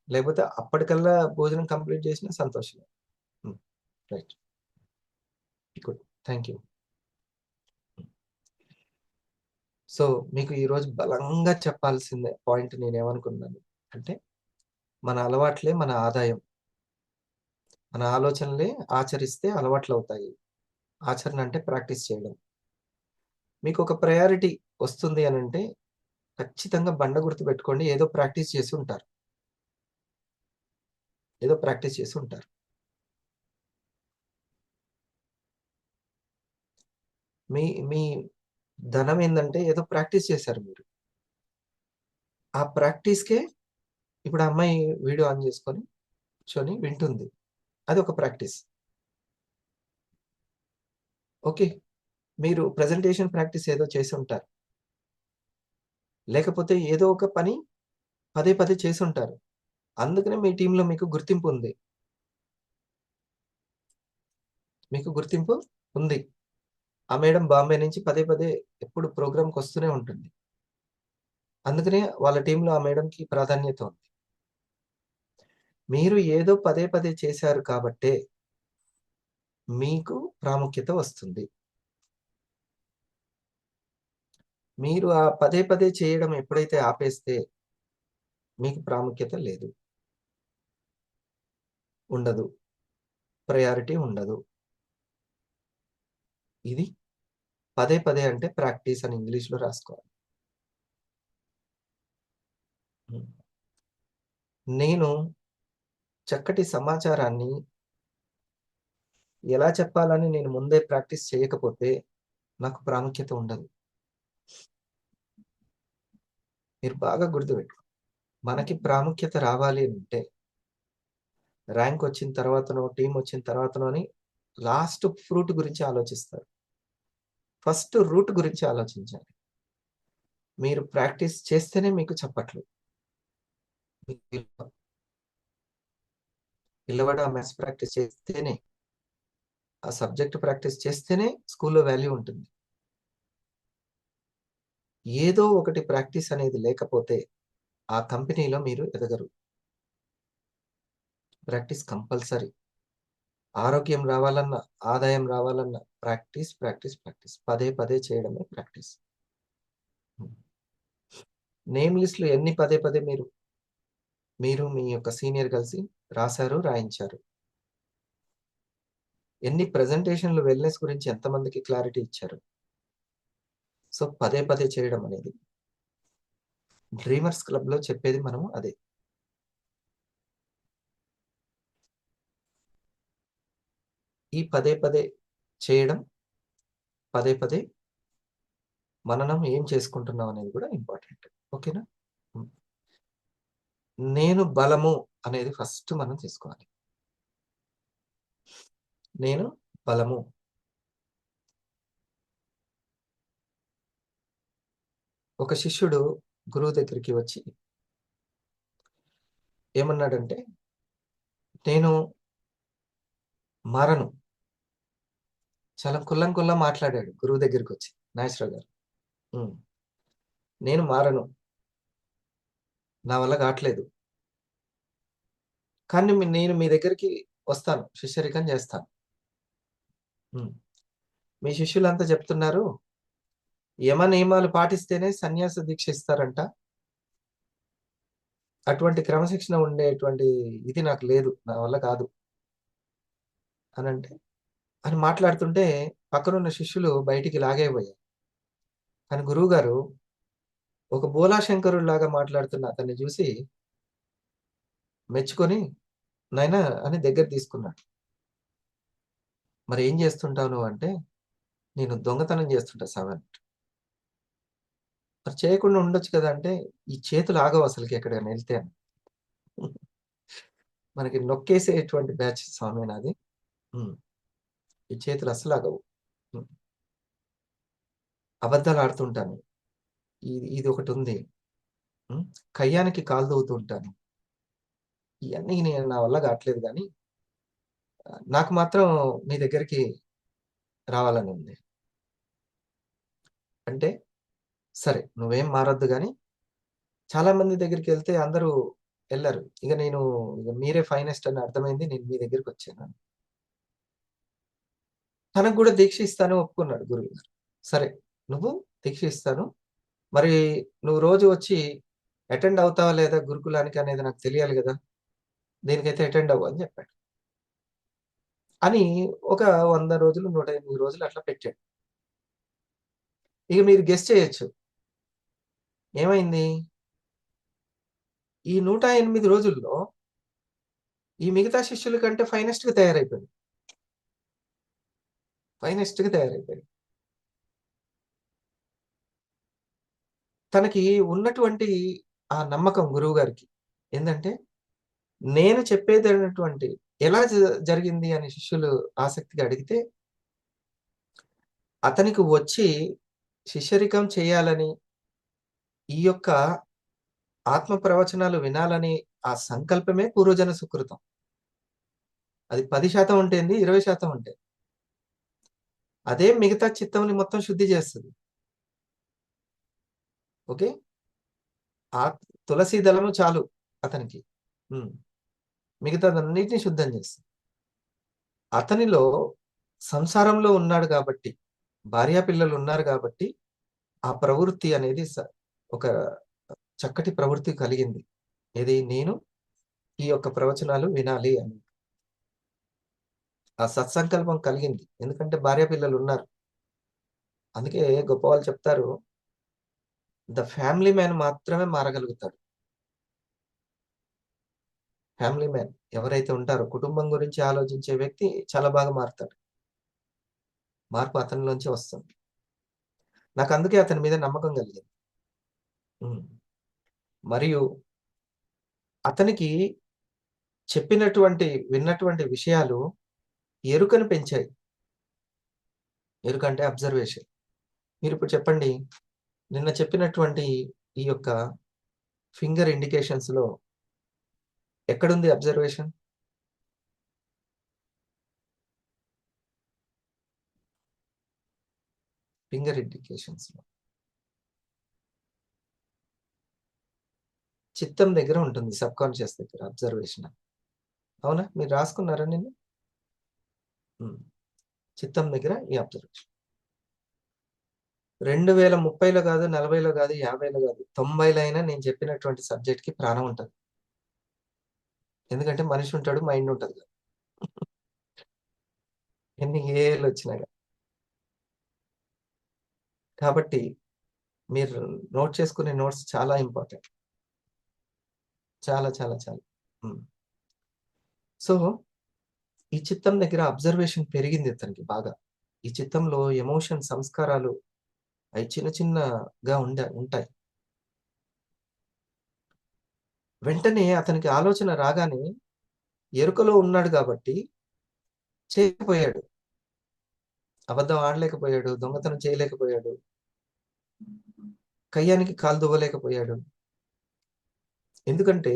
[SPEAKER 1] లేకపోతే అప్పటికల్లా భోజనం కంప్లీట్ చేసినా సంతోషమే. హ్మ్. Right. Good. Thank you. So, మీకు ఈరోజు బలంగా చెప్పాల్సిందే పాయింట్ నేనేమనుకున్నాను అంటే, మన అలవాట్లే మన ఆదాయం. మన ఆలోచనలే ఆచరిస్తే అలవాట్లవుతాయి. ఆచరణ అంటే ప్రాక్టీస్ చేయడం. మీకొక ప్రయారిటీ వస్తుంది అనంటే, ఖచ్చితంగా బండ గుర్తు పెట్టుకోండి. ఏదో ప్రాక్టీస్ చేసి ఉంటారు. ఏదో ప్రాక్టీస్ చేసి ఉంటారు. మీ మీ ధనం ఏందంటే ఏదో ప్రాక్టీస్ చేశారు మీరు. ఆ ప్రాక్టీస్‌కే ఇప్పుడు ఆ అమ్మాయి వీడియో ఆన్ చేసుకొని కూర్చొని వింటుంది. అదొక ప్రాక్టీస్. ఓకే. మీరు ప్రెజెంటేషన్ ప్రాక్టీస్ ఏదో చేసుంటారు. లేకపోతే ఏదో ఒక పని పదే చేసుంటారు. అందుకనే మీ టీమ్‌లో మీకు గుర్తింపుంది. మీకు గుర్తింపు ఉంది. ఆ మేడం బాంబే నుంచి పదే ఎప్పుడు ప్రోగ్రామ్‌కొస్తూనే ఉంటుంది. అందుకనే వాళ్ళ టీమ్‌లో ఆ మేడంకి ప్రాధాన్యత ఉంది. మీరు ఏదో పదే చేశారు కాబట్టే మీకు ప్రాముఖ్యత వస్తుంది. మీరు ఆ పదే చేయడం ఎప్పుడైతే ఆపేస్తే మీకు ప్రాముఖ్యత లేదు. ఉండదు. ప్రయారిటీ ఉండదు. ఇది పదే అంటే ప్రాక్టీస్ అని ఇంగ్లీష్‌లో రాసుకోవాలి. హ్మ్. నేను చక్కటి సమాచారాన్ని ఎలా చెప్పాలని నేను ముందే ప్రాక్టీస్ చేయకపోతే నాకు ప్రాముఖ్యత ఉండదు. మీరు బాగా గుర్తుపెట్టుకోండి. మనకి ప్రాముఖ్యత రావాలి అనంటే ర్యాంక్ వచ్చిన తర్వాతనో, టీమ్ వచ్చిన తర్వాతనో అని లాస్ట్ ఫ్రూట్ గురించి ఆలోచిస్తారు. ఫస్ట్ రూట్ గురించి ఆలోచించాలి. మీరు ప్రాక్టీస్ చేస్తేనే మీకు చప్పట్లు. మీకు పిల్లవాడు ఆ మ్యాథ్స్ ప్రాక్టీస్ చేస్తేనే, ఆ సబ్జెక్ట్ ప్రాక్టీస్ చేస్తేనే స్కూల్‌లో వాల్యూ ఉంటుంది. ఏదో ఒకటి ప్రాక్టీస్ అనేది లేకపోతే ఆ కంపెనీలో మీరు ఎదగరు. Practice compulsory. ఆరోగ్యం రావాలన్నా, ఆదాయం రావాలన్నా ప్రాక్టీస్, ప్రాక్టీస్, ప్రాక్టీస్. పదే పదే చేయడమే ప్రాక్టీస్. నేమ్ లిస్ట్‌లు ఎన్ని పదే పదే మీరు మీ యొక్క సీనియర్ కలిసి రాసారు, రాయించారు. ఎన్ని ప్రెజెంటేషన్‌లు వెల్‌నెస్ గురించి ఎంతమందికి క్లారిటీ ఇచ్చారు. సో, పదే పదే చేయడం అనేది డ్రీమర్స్ క్లబ్‌లో చెప్పేది మనము అదే. ఈ పదే పదే చేయడం, పదే పదే మననం ఏం చేసుకుంటున్నాం అనేది కూడా ఇంపార్టెంట్. ఓకేనా? హ్మ్. నేను బలము అనేది ఫస్ట్ మనం తీసుకోవాలి. నేను బలము. ఒక శిష్యుడు గురువు దగ్గరికి వచ్చి ఏమన్నాడంటే, నేను మారను. చాలా కుల్లంకుల్లా మాట్లాడాడు గురువు దగ్గరికొచ్చి నాగేశ్వరరావు గారు. హ్మ్. నేను మారను. నా వల్ల కాట్లేదు. కానీ నేను మీ దగ్గరికి వస్తాను. శిష్యరికం చేస్తాను. హ్మ్. మీ శిష్యులంతా చెప్తున్నారు, యమ నియమాలు పాటిస్తేనే సన్యాస దీక్ష ఇస్తారంట. అటువంటి క్రమశిక్షణ ఉండేటువంటి ఇది నాకు లేదు. నా వల్ల కాదు అనంటే అని మాట్లాడుతుంటే పక్కనున్న శిష్యులు బయటికి లాగేయబోయారు. కానీ గురువుగారు ఒక బోలాశంకరుడిలాగా మాట్లాడుతున్న అతన్ని చూసి మెచ్చుకొని, నాయనా అని దగ్గర తీసుకున్నాడు. మరి ఏం చేస్తుంటావు నువ్వంటే, నేను దొంగతనం చేస్తుంటా స్వామి అన్నాడు. మరి చేయకుండా ఉండొచ్చు కదా! అంటే, ఈ చేతులు ఆగవు అసలకి ఎక్కడికైనా ఎళ్తే అని. మనకి నొక్కేసేటువంటి బ్యాచ్ స్వామి నాది. హ్మ్. ఈ చేతులు అస్సలు ఆగవు. హ్మ్. అబద్దాలు ఆడుతుంటాను. ఇదొకటుంది. హ్మ్. కయ్యానికి కాలు దువ్వుతూ ఉంటాను. ఇయన్నీ నా వల్ల కాట్లేదు గానీ, నాకు మాత్రం మీ దగ్గరికి రావాలనుంది. అంటే, సరే నువ్వేం మారొద్దు గానీ, చాలా మంది దగ్గరికెళ్తే అందరూ ఎళ్లరు. ఇగ మీరే ఫైనెస్ట్ అని అర్థమైంది. నేను మీ దగ్గరికొచ్చాను. తనకు గూడా దీక్ష ఇస్తాను ఒప్పుకున్నాడు గురువుగారు. సరే, నువ్వు దీక్ష ఇస్తాను. మరి నువ్వు రోజు వచ్చి అటెండ్ అవుతావా లేదా గురుకులానికి అనేది నాకు తెలియాలి గదా! దీనికైతే అటెండ్ అవ్వు అని జెప్పాడు. అని ఒక 100 రోజులు, 108 రోజులు అట్లా పెట్టాడు. ఇక మీరు గెస్ చేయొచ్చు. ఏమైంది? ఈ 108 రోజుల్లో ఈ మిగతా శిష్యుల కంటే ఫైనెస్ట్‌గా తయారైపోయాడు. ఫైనెస్ట్‌గా తయారైపోయాడు. తనకి ఉన్నటువంటి ఆ నమ్మకం గురువుగారికి. ఏందంటే, నేను చెప్పేదైనటువంటి ఎలా జరిగింది అని శిష్యులు ఆసక్తిగా అడిగితే, అతనికి వచ్చి శిష్యరికం చేయాలని, ఈ యొక్క ఆత్మ ప్రవచనాలు వినాలని ఆ సంకల్పమే పూర్వజన సుకృతం. అది 10% ఉంటేంది, 20% ఉంటే. అదే మిగతా చిత్తంని మొత్తం శుద్ధి చేస్తది. ఓకే. ఆ తులసీ దళము చాలు అతనికి. హ్మ్. మిగతాదన్నిటిని శుద్ధం చేస్తది. అతనిలో సంసారంలో ఉన్నాడు గాబట్టి, భార్యాపిల్లలున్నారు గాబట్టి, ఆ ప్రవృత్తి అనేది ఒక చక్కటి ప్రవృత్తి కలిగింది. ఏది? నేను ఈ యొక్క ప్రవచనాలు వినాలి అని. ఆ సత్సంకల్పం కలిగింది. ఎందుకంటే భార్యాపిల్లలున్నారు. అందుకే గొప్పవాళ్ళు చెప్తారు, ద ఫ్యామిలీ మ్యాన్ మాత్రమే మారగలుగుతాడు. ఫ్యామిలీ మ్యాన్ ఎవరైతే ఉంటారో, కుటుంబం గురించి ఆలోచించే వ్యక్తి చాలా బాగా మారుతాడు. మార్పు అతనిలోంచే వస్తుంది. నాకందుకే అతని మీద నమ్మకం కలిగింది. హ్మ్. మరియు అతనికి విన్నటువంటి విషయాలు ఎరుకను పెంచాయి. ఎరుక అంటే అబ్జర్వేషన్. మీరిప్పుడు చెప్పండి, నిన్న చెప్పినటువంటి ఈ యొక్క ఫింగర్ ఇండికేషన్స్‌లో ఎక్కడుంది అబ్జర్వేషన్? ఫింగర్ ఇండికేషన్స్‌లో. చిత్తం దగ్గర ఉంటుంది, సబ్ కాన్షియస్ దగ్గర అబ్జర్వేషన్. అవునా? మీరు రాసుకున్నారా నేను? చిత్తం దగ్గర ఈ అబ్జర్వేషన్. 2030లో కాదు, 40లో కాదు, 50లో కాదు, 90లో అయినా నేను చెప్పినటువంటి సబ్జెక్ట్ కి ప్రాణం ఉంటుంది. ఎందుకంటే మనిషి ఉంటాడు, మైండ్ ఉంటుంది కదా. ఎన్ని ఏళ్ళు వచ్చినా కానీ. కాబట్టి మీరు నోట్ చేసుకునే నోట్స్ చాలా ఇంపార్టెంట్. చాలా చాలా చాలా. సో ఈ చిత్తం దగ్గర అబ్జర్వేషన్ పెరిగింది ఇతనికి బాగా. ఈ చిత్తంలో ఎమోషన్ సంస్కారాలు అవి చిన్న చిన్నగా ఉంటాయి. వెంటనే అతనికి ఆలోచన రాగానే ఎరుకలో ఉన్నాడు కాబట్టి చేయలేకపోయాడు. అబద్ధం ఆడలేకపోయాడు, దొంగతనం చేయలేకపోయాడు, కయ్యానికి కాలు దువ్వలేకపోయాడు. ఎందుకంటే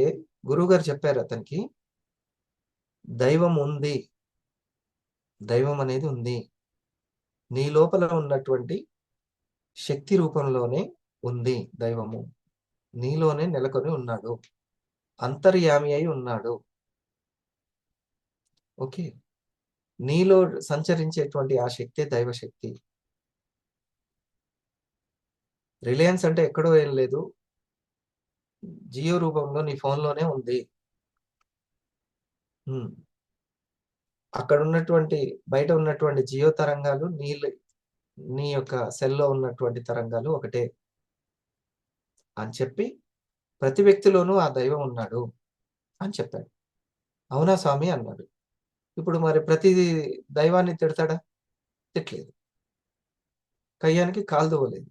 [SPEAKER 1] గురువుగారు చెప్పారు అతనికి, దైవం ఉంది, దైవం అనేది ఉంది, నీ లోపల ఉన్నటువంటి శక్తి రూపంలోనే ఉంది దైవము, నీలోనే నెలకొని ఉన్నాడు, అంతర్యామి అయి ఉన్నాడు. ఓకే, నీలో సంచరించేటువంటి ఆ శక్తే దైవశక్తి. రిలయన్స్ అంటే ఎక్కడో ఏం లేదు, జియో రూపంలో నీ ఫోన్లోనే ఉంది. అక్కడ ఉన్నటువంటి బయట ఉన్నటువంటి జియో తరంగాలు నీ యొక్క సెల్లో ఉన్నటువంటి తరంగాలు ఒకటే అని చెప్పి, ప్రతి వ్యక్తిలోనూ ఆ దైవం ఉన్నాడు అని చెప్పాడు. అవునా స్వామి అన్నాడు. ఇప్పుడు మరి ప్రతి దైవాన్ని తిడతాడా? తిట్టలేదు. కయ్యానికి కాలు దువ్వలేదు.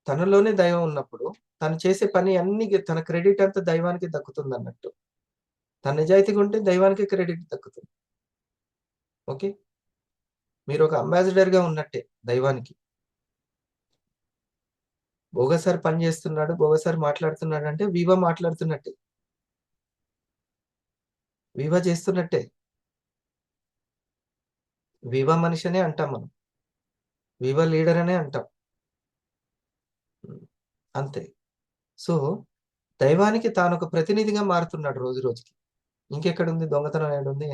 [SPEAKER 1] తనలోనే దైవం ఉన్నప్పుడు తను చేసే పని అన్ని తన క్రెడిట్ అంతా దైవానికి దక్కుతుంది అన్నట్టు. తన నిజాయితీగా ఉంటే దైవానికి క్రెడిట్ దక్కుతుంది. ఓకే, మీరు ఒక అంబాసిడర్ గా ఉన్నట్టే దైవానికి. బోగసారి పని చేస్తున్నాడు, బోగసారి మాట్లాడుతున్నాడు అంటే వివా మాట్లాడుతున్నట్టే, వివా చేస్తున్నట్టే. వివా మనిషినే అంటాం మనం, వివా లీడర్ అనే అంటాం. అంతే. సో దైవానికి తాను ఒక ప్రతినిధిగా మారుతున్నాడు రోజు రోజుకి. ఇంకెక్కడుంది దొంగతనం? ఏడుంది?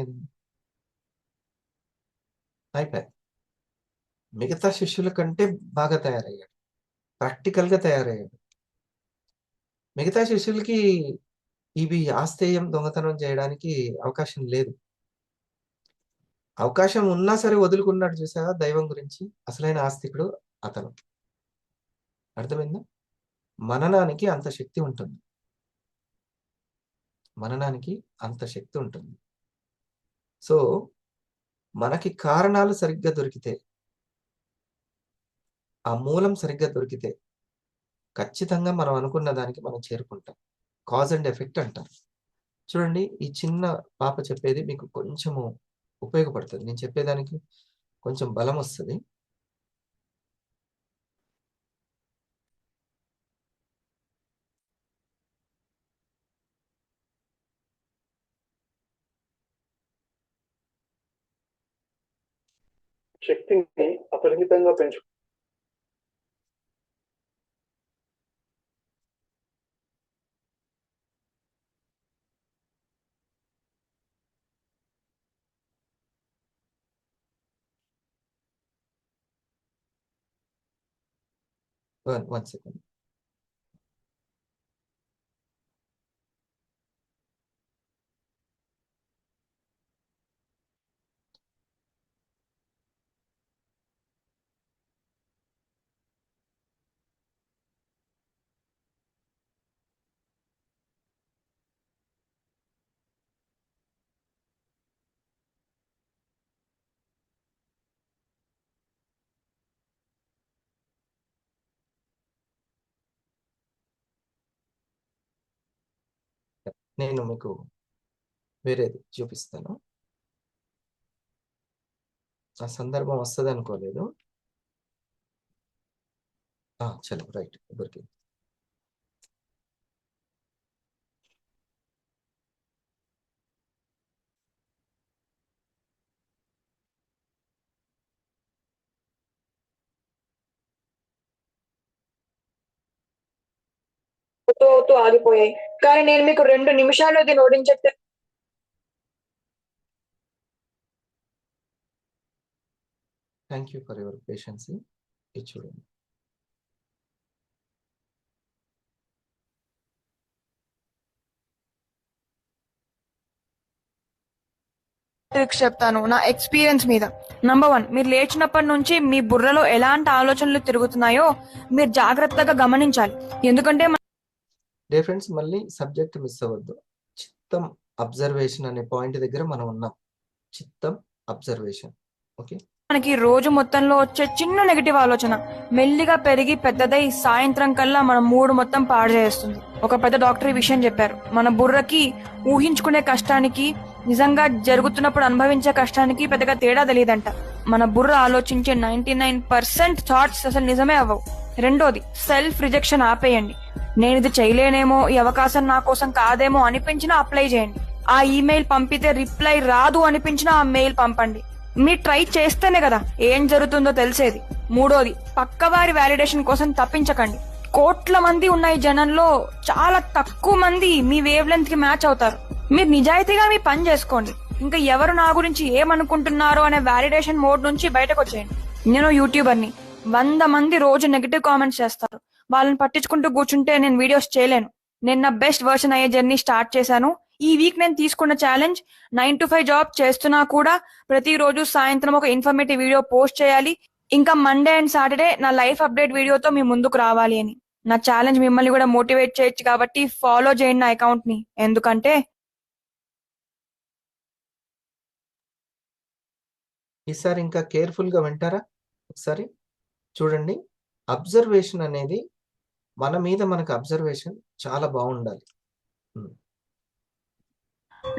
[SPEAKER 1] అయిపోయాయి. మిగతా శిష్యుల కంటే బాగా తయారయ్యాడు, ప్రాక్టికల్ గా తయారయ్యాడు. మిగతా శిష్యులకి ఇవి ఆస్తేయం దొంగతనం చేయడానికి అవకాశం లేదు. అవకాశం ఉన్నా సరే వదులుకున్నాడు చూసావా దైవం గురించి. అసలైన ఆస్తికుడు అతను. అర్థమైందా? మననానికి అంత శక్తి ఉంటుంది, మననానికి అంత శక్తి ఉంటుంది. సో మనకి కారణాలు సరిగ్గా దొరికితే, ఆ మూలం సరిగ్గా దొరికితే ఖచ్చితంగా మనం అనుకున్న దానికి మనం చేరుకుంటాం. కాజ్ అండ్ ఎఫెక్ట్ అంటారు. చూడండి, ఈ చిన్న పాప చెప్పేది మీకు కొంచెము ఉపయోగపడుతుంది. నేను చెప్పేదానికి కొంచెం బలం వస్తుంది. శక్తిని అపరిమితంగా పెంచు. One second. నేను మీకు వేరేది చూపిస్తాను. ఆ సందర్భం వస్తుంది అనుకోలేదు. చలో రైట్, దొరికింది.
[SPEAKER 3] అవుతూ ఆగిపోయాయి. కానీ నేను మీకు 2 నిమిషాల్లో దీన్ని ఓడించే
[SPEAKER 1] థ్యాంక్ యూ ఫర్ యువర్ పేషెన్సీ. ఇది చూడండి.
[SPEAKER 3] ట్రిక్స్ చెప్తాను నా ఎక్స్పీరియన్స్ మీద. నంబర్ 1, మీరు లేచినప్పటి నుంచి మీ బుర్రలో ఎలాంటి ఆలోచనలు తిరుగుతున్నాయో మీరు జాగ్రత్తగా గమనించాలి. ఎందుకంటే
[SPEAKER 1] డే ఫ్రెండ్స్, మళ్ళీ సబ్జెక్ట్ మిస్ అవ్వద్దు. చిత్తం అబ్జర్వేషన్ అనే పాయింట్ దగ్గర మనం ఉన్నాం. చిత్తం అబ్జర్వేషన్. ఓకే,
[SPEAKER 3] మనకి రోజు మొత్తంలో వచ్చే చిన్న నెగటివ్ ఆలోచన మెల్లిగా పెరిగి పెద్దదై సాయంత్రం కల్లా మన మూడు మొత్తం పాడు చేస్తుంది. ఒక పెద్ద డాక్టర్ ఈ విషయం చెప్పారు. మన బుర్రకి ఊహించుకునే కష్టానికి, నిజంగా జరుగుతున్నప్పుడు అనుభవించే కష్టానికి పెద్దగా తేడా తెలియదంట. మన బుర్ర ఆలోచించే 99% థాట్స్ అసలు నిజమే అవ్వవు. రెండోది, సెల్ఫ్ రిజెక్షన్ ఆపేయండి. నేను ఇది చేయలేనేమో, ఈ అవకాశం నా కోసం కాదేమో అనిపించినా అప్లై చేయండి. ఆ ఈమెయిల్ పంపితే రిప్లై రాదు అనిపించినా ఆ మెయిల్ పంపండి. మీరు ట్రై చేస్తేనే కదా ఏం జరుగుతుందో తెలిసేది. మూడోది, పక్కవారి వ్యాలిడేషన్ కోసం తప్పించకండి. కోట్ల మంది ఉన్న ఈ జనంలో చాలా తక్కువ మంది మీ వేవ్ లెంత్ కి మ్యాచ్ అవుతారు. మీరు నిజాయితీగా మీ పని చేసుకోండి. ఇంకా ఎవరు నా గురించి ఏమనుకుంటున్నారో అనే వ్యాలిడేషన్ మోడ్ నుంచి బయటకు వచ్చేయండి. నేను యూట్యూబర్ని, 100 మంది రోజు నెగిటివ్ కామెంట్స్ చేస్తారు. వాళ్ళని పట్టించుకుంటూ కూర్చుంటే నేను వీడియోస్ చేయలేను. నేను నా బెస్ట్ వర్షన్ అయ్యే జర్నీ స్టార్ట్ చేశాను. ఈ వీక్ నేను తీసుకున్న ఛాలెంజ్ 9 to 5 జాబ్ చేస్తున్నా కూడా ప్రతిరోజు సాయంత్రం ఒక ఇన్ఫర్మేటివ్ వీడియో పోస్ట్ చేయాలి. ఇంకా మండే అండ్ సాటర్డే నా లైఫ్ అప్డేట్ వీడియోతో మీ ముందుకు రావాలి అని. నా ఛాలెంజ్ మిమ్మల్ని కూడా మోటివేట్ చేయొచ్చు కాబట్టి ఫాలో చేయండి నా అకౌంట్ ని. ఎందుకంటే
[SPEAKER 1] ఈసారి ఇంకా కేర్ఫుల్ గా వింటారా? ఒకసారి చూడండి. అబ్జర్వేషన్ అనేది మన మీద మనకు అబ్జర్వేషన్ చాలా బాగుండాలి.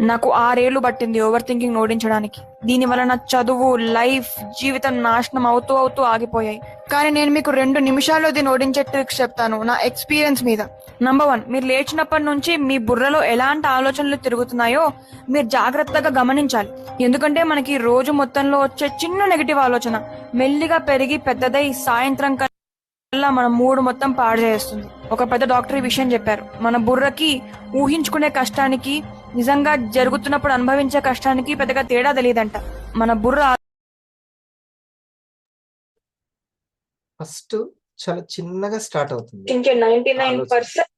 [SPEAKER 3] నాకు 6 ఏళ్లు పట్టింది ఓవర్ థింకింగ్ ఓడించడానికి. దీని వల్ల నా చదువు, లైఫ్, జీవితం నాశనం అవుతూ అవుతూ ఆగిపోయాయి. కానీ నేను మీకు 2 నిమిషాల్లో దీన్ని ఓడించే ట్రిక్స్ చెప్తాను నా ఎక్స్పీరియన్స్ మీద. నంబర్ 1, మీరు లేచినప్పటి నుంచి మీ బుర్రలో ఎలాంటి ఆలోచనలు తిరుగుతున్నాయో మీరు జాగ్రత్తగా గమనించాలి. ఎందుకంటే మనకి రోజు మొత్తంలో వచ్చే చిన్న నెగటివ్ ఆలోచన మెల్లిగా పెరిగి పెద్దదై సాయంత్రం కల్లా మన మూడు మొత్తం పాడు చేస్తుంది. ఒక పెద్ద డాక్టర్ ఈ విషయం చెప్పారు. మన బుర్రకి ఊహించుకునే కష్టానికి, నిజంగా జరుగుతున్నప్పుడు అనుభవించే కష్టానికి పెద్దగా తేడా తెలియదంట. మన బుర్ర
[SPEAKER 1] ఫస్ట్ చాలా చిన్నగా స్టార్ట్ అవుతుంది.
[SPEAKER 3] 99%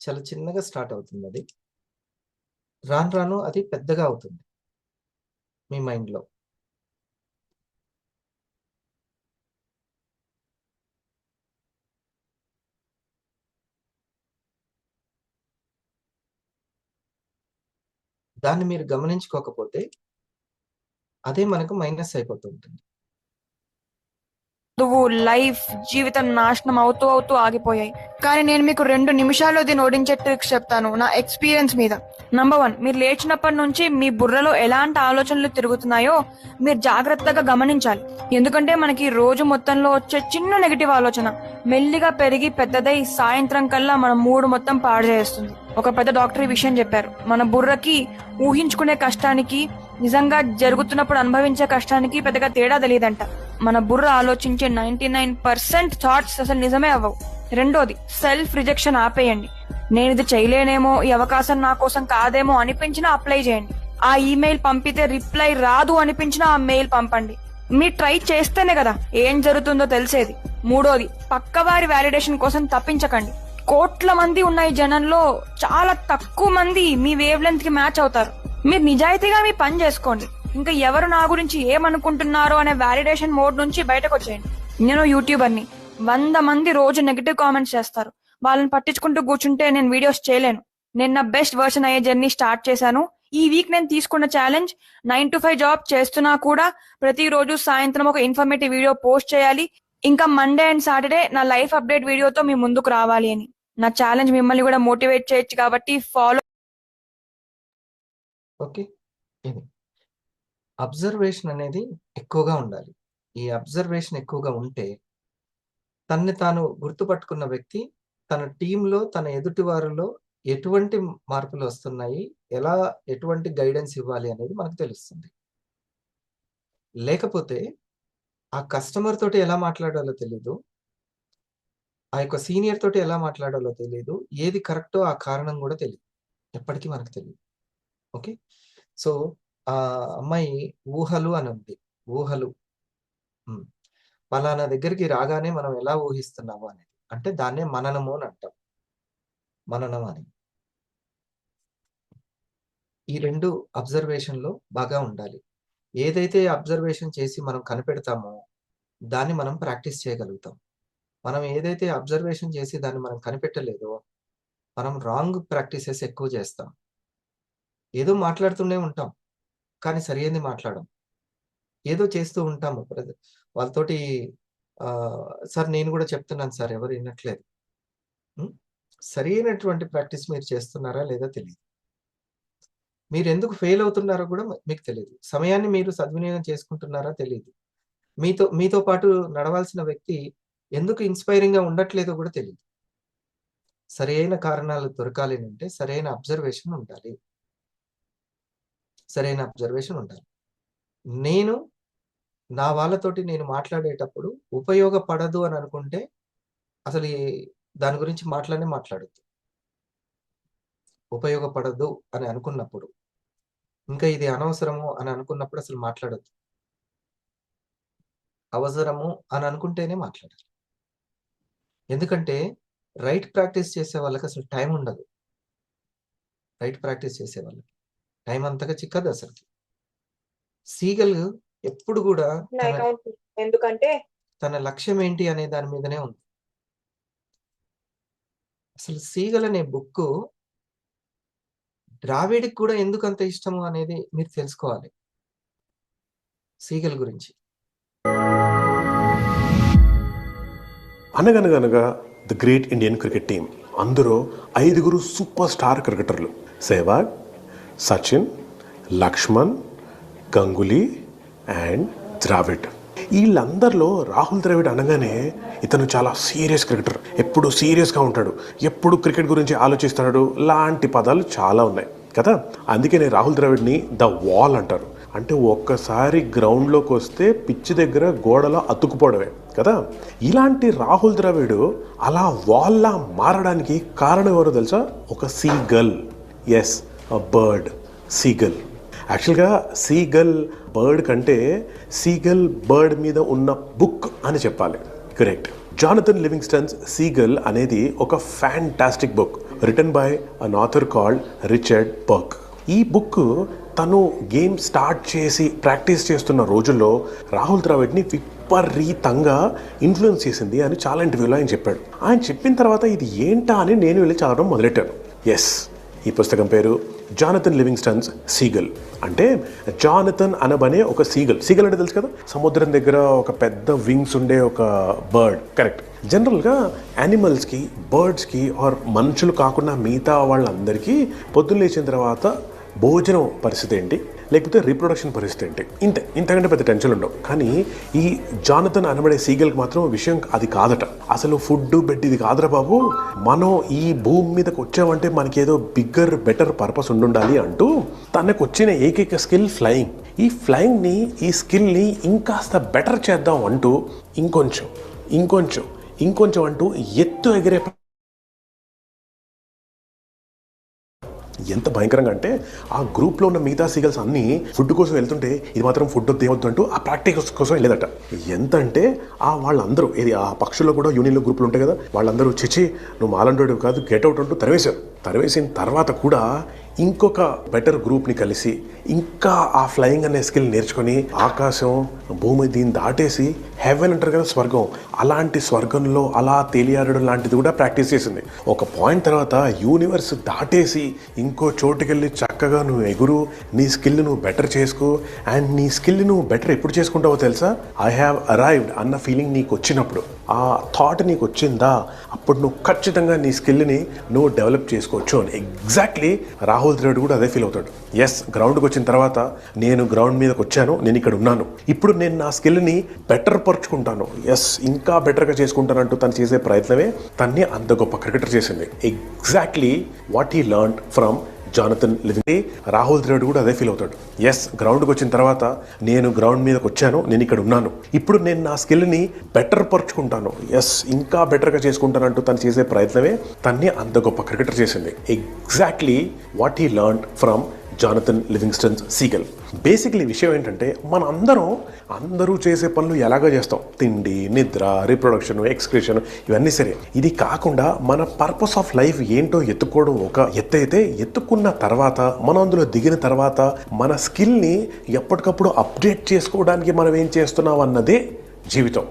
[SPEAKER 1] చాలా చిన్నగా స్టార్ట్ అవుతుంది. అది రాను రాను అది పెద్దగా అవుతుంది మీ మైండ్ లో. దాన్ని మీరు గమనించుకోకపోతే అదే మనకు మైనస్ అయిపోతుంటుంది.
[SPEAKER 3] చదువు, లైఫ్, జీవితం నాశనం అవుతూ అవుతూ ఆగిపోయాయి. కానీ నేను మీకు 2 నిమిషాల్లో దీన్ని ఓడించే ట్రిక్స్ చెప్తాను నా ఎక్స్పీరియన్స్ మీద. నంబర్ 1, మీరు లేచినప్పటి నుంచి మీ బుర్రలో ఎలాంటి ఆలోచనలు తిరుగుతున్నాయో మీరు జాగ్రత్తగా గమనించాలి. ఎందుకంటే మనకి రోజు మొత్తంలో వచ్చే చిన్న నెగటివ్ ఆలోచన మెల్లిగా పెరిగి పెద్దదై సాయంత్రం కల్లా మన మూడు మొత్తం పాడు చేస్తుంది. ఒక పెద్ద డాక్టర్ ఈ విషయం చెప్పారు. మన బుర్రకి ఊహించుకునే కష్టానికి, నిజంగా జరుగుతున్నప్పుడు అనుభవించే కష్టానికి పెద్దగా తేడా తెలియదంట. మన బుర్ర ఆలోచించే 99% థాట్స్ అసలు నిజమే అవ్వవు. రెండోది, సెల్ఫ్ రిజెక్షన్ ఆపేయండి. నేను ఇది చేయలేనేమో, ఈ అవకాశం నా కోసం కాదేమో అనిపించినా అప్లై చేయండి. ఆ ఈమెయిల్ పంపితే రిప్లై రాదు అనిపించినా ఆ మెయిల్ పంపండి. మీరు ట్రై చేస్తేనే కదా ఏం జరుగుతుందో తెలిసేది. మూడోది, పక్కవారి వ్యాలిడేషన్ కోసం తప్పించకండి. కోట్ల మంది ఉన్న ఈ జనంలో చాలా తక్కువ మంది మీ వేవ్ లెంత్ కి మ్యాచ్ అవుతారు. మీరు నిజాయితీగా మీ పని చేసుకోండి. ఇంకా ఎవరు నా గురించి ఏమనుకుంటున్నారో అనే వ్యాలిడేషన్ మోడ్ నుంచి బయటకు వచ్చేయండి. నేను యూట్యూబర్ని, 100 మంది రోజు నెగిటివ్ కామెంట్స్ చేస్తారు. వాళ్ళని పట్టించుకుంటూ కూర్చుంటే నేను వీడియోస్ చేయలేను. నేను నా బెస్ట్ వర్షన్ అయ్యే జర్నీ స్టార్ట్ చేశాను. ఈ వీక్ నేను తీసుకున్న ఛాలెంజ్ 9 to 5 జాబ్ చేస్తున్నా కూడా ప్రతిరోజు సాయంత్రం ఒక ఇన్ఫర్మేటివ్ వీడియో పోస్ట్ చేయాలి. ఇంకా మండే అండ్ సాటర్డే నా లైఫ్ అప్డేట్ వీడియోతో మీ ముందుకు రావాలి అని. నా ఛాలెంజ్ మిమ్మల్ని కూడా మోటివేట్ చేయొచ్చు కాబట్టి ఫాలో.
[SPEAKER 1] ఓకే, ఇది అబ్జర్వేషన్ అనేది ఎక్కువగా ఉండాలి. ఈ అబ్జర్వేషన్ ఎక్కువగా ఉంటే తన్ని తాను గుర్తుపట్టుకున్న వ్యక్తి తన టీంలో, తన ఎదుటి వారిలో ఎటువంటి మార్పులు వస్తున్నాయి, ఎటువంటి గైడెన్స్ ఇవ్వాలి అనేది మనకు తెలుస్తుంది. లేకపోతే ఆ కస్టమర్ తోటి ఎలా మాట్లాడాలో తెలీదు, ఆ యొక్క సీనియర్ తోటి ఎలా మాట్లాడాలో తెలియదు. ఏది కరెక్టో ఆ కారణం కూడా తెలీదు. ఎప్పటికీ మనకు తెలీదు. ఓకే. సో, ఆ అమ్మాయి ఊహలు అని ఉంది. ఊహలు. హ్మ్. పలానా దగ్గరికి రాగానే మనం ఎలా ఊహిస్తున్నాము అనేది. అంటే దాన్నే మననము అని అంటాం. మననం అని. ఈ 2 అబ్జర్వేషన్‌లో బాగా ఉండాలి. ఏదైతే అబ్జర్వేషన్ చేసి మనం కనిపెడతామో, దాన్ని మనం ప్రాక్టీస్ చేయగలుగుతాం. మనం ఏదైతే అబ్జర్వేషన్ చేసి దాన్ని మనం కనిపెట్టలేదో, మనం రాంగ్ ప్రాక్టీసెస్ ఎక్కువ చేస్తాం. ఏదో మాట్లాడుతూనే ఉంటాం. కానీ సరియైనది మాట్లాడం. ఏదో చేస్తూ ఉంటాము. వాళ్ళతోటి సార్ నేను గూడా చెప్తున్నాను సార్ ఎవరు ఇనట్లేదు. హ్మ్. సరైనటువంటి ప్రాక్టీస్ మీరు చేస్తున్నారా లేదా తెలీదు. మీరెందుకు ఫెయిల్ అవుతున్నారో గూడా మీకు తెలీదు. సమయాన్ని మీరు సద్వినియోగం చేసుకుంటున్నారా తెలీదు. మీతో పాటు నడవాల్సిన వ్యక్తి ఎందుకు ఇన్‌స్పైరింగ్‌గా ఉండట్లేదో గూడా తెలీదు. సరైన కారణాలు దొరకాలి అంటే సరైన అబ్జర్వేషన్ ఉండాలి. సరైన అబ్జర్వేషన్ ఉండాలి. నేను నా వాళ్ళతోటి నేను మాట్లాడేటప్పుడు ఉపయోగపడదు అని అనుకుంటే అసలు దాని గురించి మాట్లాడొద్దు. ఉపయోగపడదు అని అనుకున్నప్పుడు, ఇంకా ఇది అనవసరము అని అనుకున్నప్పుడు అసలు మాట్లాడొద్దు. అవసరము అని అనుకుంటేనే మాట్లాడాలి. ఎందుకంటే రైట్ ప్రాక్టీస్ చేసే వాళ్ళకి అసలు టైం ఉండదు. రైట్ ప్రాక్టీస్ చేసే వాళ్ళకి. టైం అంతగా చిక్కదు అసలకి. సీగల్ ఎప్పుడు గూడా
[SPEAKER 4] ఎందుకంటే
[SPEAKER 1] తన లక్ష్యం ఏంటి అనే దాని మీదనే ఉంది. అసలు 'సీగల్' అనే బుక్కు ద్రావిడ్‌కి కూడా ఎందుకంత ఇష్టము అనేది మీరు తెలుసుకోవాలి. 'సీగల్' గురించి.
[SPEAKER 5] అనగనగనగా the great Indian cricket team. అందులో 5 సూపర్ స్టార్ క్రికెటర్లు. సెహ్వాగ్, సచిన్, లక్ష్మణ్, గంగూలీ అండ్ ద్రావిడ్. వీళ్ళందరిలో రాహుల్ ద్రావిడ్ అనగానే ఇతను చాలా సీరియస్ క్రికెటర్. ఎప్పుడు సీరియస్గా ఉంటాడు, ఎప్పుడు క్రికెట్ గురించి ఆలోచిస్తాడు లాంటి పదాలు చాలా ఉన్నాయి కదా. అందుకే రాహుల్ ద్రావిడ్ని ద వాల్ అంటారు. అంటే ఒక్కసారి గ్రౌండ్లోకి వస్తే పిచ్ దగ్గర గోడలో అతుక్కుపోవడమే కదా. ఇలాంటి రాహుల్ ద్రావిడ్ అలా వాల్లా మారడానికి కారణం ఎవరో తెలుసా? ఒక seagull. Yes, a bird. Seagull. యాక్చువల్గా సీగల్ బర్డ్ కంటే సీగల్ బర్డ్ మీద ఉన్న బుక్ అని చెప్పాలి. కరెక్ట్. జానథన్ లివింగ్స్టన్స్ సీగల్ అనేది ఒక fantastic book written by an author called Richard Burke. ఈ బుక్ తను గేమ్ స్టార్ట్ చేసి ప్రాక్టీస్ చేస్తున్న రోజుల్లో రాహుల్ ద్రావిడ్ని విపరీతంగా ఇన్ఫ్లుయెన్స్ చేసింది అని చాలా ఇంటర్వ్యూలో ఆయన చెప్పాడు. ఆయన చెప్పిన తర్వాత ఇది ఏంటా అని నేను వెళ్ళి చదవడం మొదలెట్టాను. ఎస్, ఈ పుస్తకం పేరు జానథన్ లివింగ్స్టన్స్ సీగల్. అంటే జానథన్ అనబనే ఒక సీగల్. సీగల్ అంటే తెలుసు కదా, సముద్రం దగ్గర ఒక పెద్ద వింగ్స్ ఉండే ఒక బర్డ్. కరెక్ట్. జనరల్గా యానిమల్స్కి, బర్డ్స్కి ఆర్ మనుషులు కాకుండా మిగతా వాళ్ళందరికీ పొద్దున్న లేచిన తర్వాత భోజనం పరిస్థితి ఏంటి, లేకపోతే రీప్రొడక్షన్ పరిస్థితి ఏంటి, ఇంతకంటే పెద్ద టెన్షన్ ఉండవు. కానీ ఈ జానథన్ అనబడే సీగల్కి మాత్రం విషయం అది కాదట. అసలు ఫుడ్ బెడ్ ఇది కాదురా బాబు, మనం ఈ భూమి మీదకి వచ్చామంటే మనకి ఏదో బిగ్గర్ బెటర్ పర్పస్ ఉండాలి అంటూ తనకు వచ్చిన ఏకైక స్కిల్ ఫ్లయింగ్. ఈ ఫ్లయింగ్ని, ఈ స్కిల్ని ఇంకాస్త బెటర్ చేద్దాం అంటూ ఇంకొంచెం అంటూ ఎత్తు ఎగిరే. ఎంత భయంకరంగా అంటే ఆ గ్రూప్లో ఉన్న మిగతా సీగల్స్ అన్నీ ఫుడ్ కోసం వెళ్తుంటే ఇది మాత్రం ఫుడ్ వద్దు అంటూ ఆ ప్రాక్టీస్ కోసం వెళ్ళేదట. ఎంత అంటే వాళ్ళందరూ ఆ పక్షుల్లో కూడా యూనియన్లో గ్రూపులు ఉంటాయి కదా, వాళ్ళందరూ చిచి నువ్వు మాలంటోడు కాదు గెట్ అవుట్ అంటూ తరివేసిన తర్వాత కూడా ఇంకొక బెటర్ గ్రూప్ని కలిసి ఇంకా ఆ ఫ్లయింగ్ అనే స్కిల్ నేర్చుకొని ఆకాశం, భూమి దీన్ని దాటేసి హెవెన్ అంటారు కదా, స్వర్గం, అలాంటి స్వర్గంలో అలా తేలియాడడం లాంటిది కూడా ప్రాక్టీస్ చేసింది. ఒక పాయింట్ తర్వాత యూనివర్స్ దాటేసి ఇంకో చోటుకెళ్ళి చక్కగా నువ్వు ఎగురు, నీ స్కిల్ నువ్వు బెటర్ చేసుకో. అండ్ నీ స్కిల్ నువ్వు బెటర్ ఎప్పుడు చేసుకుంటావో తెలుసా? ఐ హ్యావ్ అరైవ్డ్ అన్న ఫీలింగ్ నీకు వచ్చినప్పుడు, ఆ థాట్ నీకు వచ్చిందా, అప్పుడు నువ్వు ఖచ్చితంగా నీ స్కిల్ని నువ్వు డెవలప్ చేసుకోవచ్చు అని. ఎగ్జాక్ట్లీ రాహుల్ ద్రావిడ్ కూడా అదే ఫీల్ అవుతాడు. ఎస్, గ్రౌండ్కి వచ్చిన తర్వాత నేను గ్రౌండ్ మీదకి వచ్చాను, నేను ఇక్కడ ఉన్నాను, ఇప్పుడు నేను నా స్కిల్ని బెటర్ పరుచుకుంటాను, ఎస్ ఇంకా బెటర్గా చేసుకుంటానంటూ తను చేసే ప్రయత్నమే తన్ని అంత గొప్ప క్రికెటర్ చేసింది. Exactly what he learned from Jonathan living. Rahul Dravid కూడా అదే ఫీల్ అవుతాడు. ఎస్, గ్రౌండ్కి వచ్చిన తర్వాత నేను గ్రౌండ్ మీదకి వచ్చాను, నేను ఇక్కడ ఉన్నాను, ఇప్పుడు నేను నా స్కిల్ని బెటర్ పరుచుకుంటాను, ఎస్ ఇంకా బెటర్గా చేసుకుంటానంటూ తను చేసే ప్రయత్నమే తన్ని అంత గొప్ప క్రికెటర్ చేసింది. Exactly what he learn from Jonathan Livingston Seagull. Basically విషయం ఏంటంటే అందరూ చేసే పనులు ఎలాగో చేస్తాం, తిండి, నిద్ర, రీప్రొడక్షన్, ఎక్స్క్రిషన్, ఇవన్నీ సరే. ఇది కాకుండా మన పర్పస్ ఆఫ్ లైఫ్ ఏంటో ఎత్తుకోవడం ఒక ఎత్తు అయితే, ఎత్తుకున్న తర్వాత మనం అందులో దిగిన తర్వాత మన స్కిల్ని ఎప్పటికప్పుడు అప్డేట్ చేసుకోవడానికి మనం ఏం చేస్తున్నాం అన్నదే జీవితం.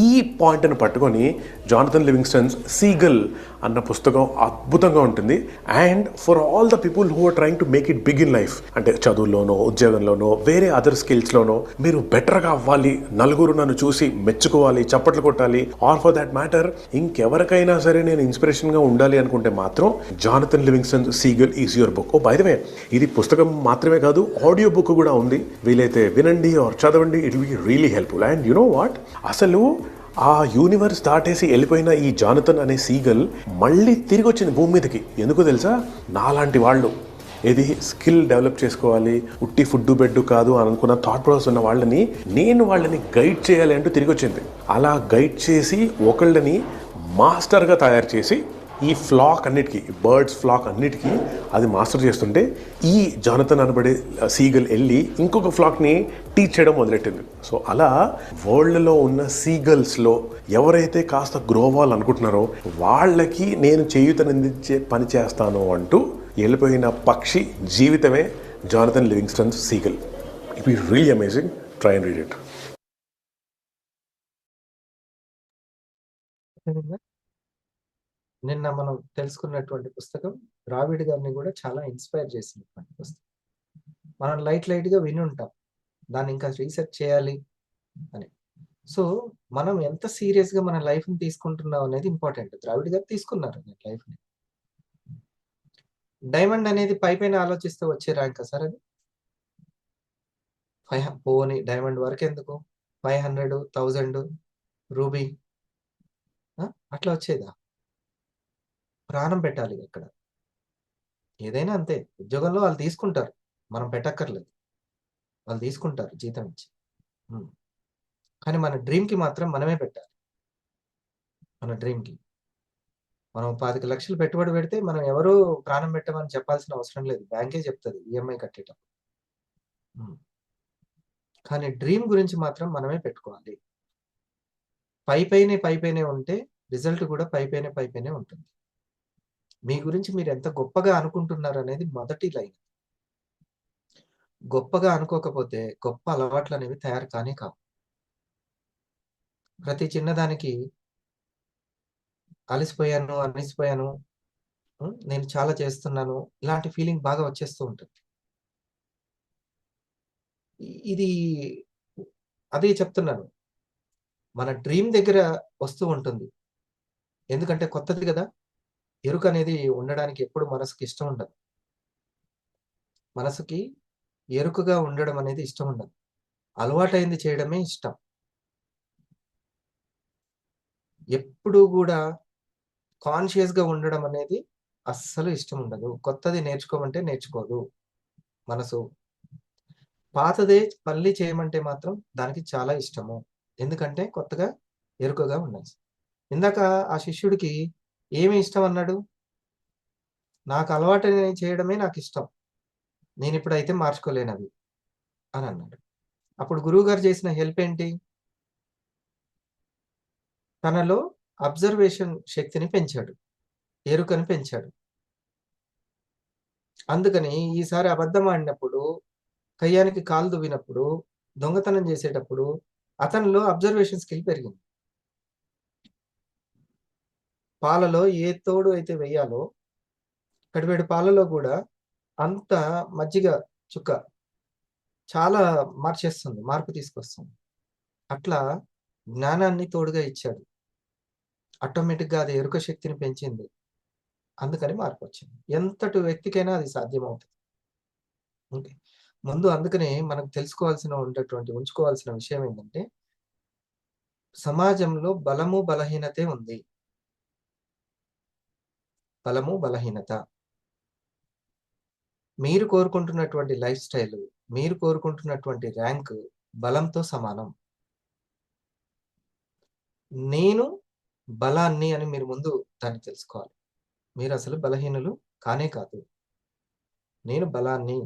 [SPEAKER 5] ఈ పాయింట్ని పట్టుకొని జానథన్ లివింగ్స్టన్స్ సీగల్ అన్న పుస్తకం అద్భుతంగా ఉంటుంది. And for all the people who are trying to make it big in life, అంటే చదువుల్లోనో, ఉద్యోగంలోనో, వేరే అదర్ స్కిల్స్లోనో మీరు బెటర్గా అవ్వాలి, నలుగురు నన్ను చూసి మెచ్చుకోవాలి, చప్పట్లు కొట్టాలి, ఆర్ ఫర్ దాట్ మ్యాటర్ ఇంకెవరికైనా సరే నేను ఇన్స్పిరేషన్గా ఉండాలి అనుకుంటే మాత్రం Jonathan Livingston Seagull is your book. Oh by the way, ఇది పుస్తకం మాత్రమే కాదు, ఆడియో బుక్ కూడా ఉంది. వీలైతే వినండి ఆర్ చదవండి, it will be really helpful. And you know what, అసలు ఆ యూనివర్స్ దాటేసి వెళ్ళిపోయిన ఈ జానథన్ అనే సీగల్ మళ్ళీ తిరిగి వచ్చింది భూమి మీదకి. ఎందుకో తెలుసా, నాలాంటి వాళ్ళు ఇది స్కిల్ డెవలప్ చేసుకోవాలి, ఉట్టి ఫుడ్ బెడ్ కాదు అని అనుకున్న థాట్ ప్రాసెస్ ఉన్న వాళ్ళని గైడ్ చేయాలి అంటూ తిరిగి వచ్చింది. అలా గైడ్ చేసి ఒకళ్ళని మాస్టర్గా తయారు చేసి ఈ ఫ్లాక్ అన్నిటికీ, బర్డ్స్ ఫ్లాక్ అన్నిటికీ అది మాస్టర్ చేస్తుంటే ఈ జానథన్ అనబడే సీగల్ వెళ్ళి ఇంకొక ఫ్లాక్ని టీచ్ చేయడం మొదలెట్టింది. సో అలా వరల్డ్లో ఉన్న సీగల్స్లో ఎవరైతే కాస్త గ్రో అవ్వాలనుకుంటున్నారో వాళ్ళకి నేను చేయూతనందించే పని చేస్తాను అంటూ వెళ్ళిపోయిన పక్షి జీవితమే Jonathan Livingston Seagull. It is really amazing. Try and read it.
[SPEAKER 1] నిన్న మనం తెలుసుకున్నటువంటి పుస్తకం ద్రావిడ్ గారిని కూడా చాలా ఇన్స్పైర్ చేసినటువంటి పుస్తకం. మనం లైట్గా విని ఉంటాం, దాన్ని ఇంకా రీసెర్చ్ చేయాలి అని. సో మనం ఎంత సీరియస్గా మన లైఫ్ని తీసుకుంటున్నాం అనేది ఇంపార్టెంట్. ద్రావిడ్ గారు తీసుకున్నారు లైఫ్ని. డైమండ్ అనేది పైన ఆలోచిస్తే వచ్చే ర్యాంక్ సార్ అది? పోనీ డైమండ్ వరకు ఎందుకు, 500, 1000 రూబీ అట్లా వచ్చేదా? ప్రాణం పెట్టాలి అక్కడ. ఏదైనా అంతే, ఉద్యోగంలో వాళ్ళు తీసుకుంటారు, మనం పెట్టక్కర్లేదు, వాళ్ళు తీసుకుంటారు జీతం ఇచ్చి. కానీ మన డ్రీమ్కి మాత్రం మనమే పెట్టాలి. మన డ్రీమ్కి మనం 25 లక్షలు పెట్టుబడి పెడితే మనం ఎవరూ ప్రాణం పెట్టమని చెప్పాల్సిన అవసరం లేదు, బ్యాంకే చెప్తుంది ఈఎంఐ కట్టేటప్పుడు. కానీ డ్రీమ్ గురించి మాత్రం మనమే పెట్టుకోవాలి. పైపైనే ఉంటే రిజల్ట్ కూడా పైపైనే ఉంటుంది. మీ గురించి మీరు ఎంత గొప్పగా అనుకుంటున్నారు అనేది మొదటి లైన్. గొప్పగా అనుకోకపోతే గొప్ప అలవాట్లు అనేవి తయారు కానే కావు. ప్రతి చిన్నదానికి అనిసిపోయాను, నేను చాలా చేస్తున్నాను, ఇలాంటి ఫీలింగ్ బాగా వచ్చేస్తూ ఉంటుంది. ఇది అదే చెప్తున్నాను, మన డ్రీమ్ దగ్గర వస్తూ ఉంటుంది. ఎందుకంటే కొత్తది కదా, ఎరుక అనేది ఉండడానికి ఎప్పుడు మనసుకి ఇష్టం ఉండదు. మనసుకి ఎరుకగా ఉండడం అనేది ఇష్టం ఉండదు, అలవాటైంది చేయడమే ఇష్టం. ఎప్పుడు కూడా కాన్షియస్గా ఉండడం అనేది అస్సలు ఇష్టం ఉండదు. కొత్తది నేర్చుకోమంటే నేర్చుకోదు మనసు. పాతదే మళ్ళీ చేయమంటే మాత్రం దానికి చాలా ఇష్టము. ఎందుకంటే కొత్తగా ఎరుకగా ఉండాలి. ఇందాక ఆ శిష్యుడికి ఏమి ఇష్టం అన్నాడు? నాకు అలవాటు చేయడమే నాకు ఇష్టం, నేను ఇప్పుడైతే మార్చుకోలేనది అని అన్నాడు. అప్పుడు గురువు గారు చేసిన హెల్ప్ ఏంటి? తనలో అబ్జర్వేషన్ శక్తిని పెంచాడు, ఎరుకని పెంచాడు. అందుకని ఈసారి అబద్ధం ఆడినప్పుడు, కయ్యానికి కాలు దువ్వినప్పుడు, దొంగతనం చేసేటప్పుడు అతనిలో అబ్జర్వేషన్ స్కిల్ పెరిగింది. పాలలో ఏ తోడు అయితే వేయాలో కడివేడు పాలలో కూడా అంత మజ్జిగ చుక్క చాలా మార్పు తీసుకొస్తుంది. అట్లా జ్ఞానాన్ని తోడుగా ఇచ్చాడు. ఆటోమేటిక్గా అది ఎరుక శక్తిని పెంచింది, అందుకని మార్పు వచ్చింది. ఎంతటి వ్యక్తికైనా అది సాధ్యమవుతుంది. ఓకే, ముందు అందుకనే మనకు ఉంచుకోవాల్సిన విషయం ఏంటంటే, సమాజంలో బలము బలహీనతే ఉంది. బలము బలహీనత. మీరు కోరుకుంటున్నటువంటి లైఫ్ స్టైల్, మీరు కోరుకుంటున్నటువంటి ర్యాంక్ బలంతో సమానం. నేను బలాన్ని అని మీరు ముందు దాన్ని తెలుసుకోవాలి. మీరు అసలు బలహీనులు కానే కాదు. నేను బలాన్ని.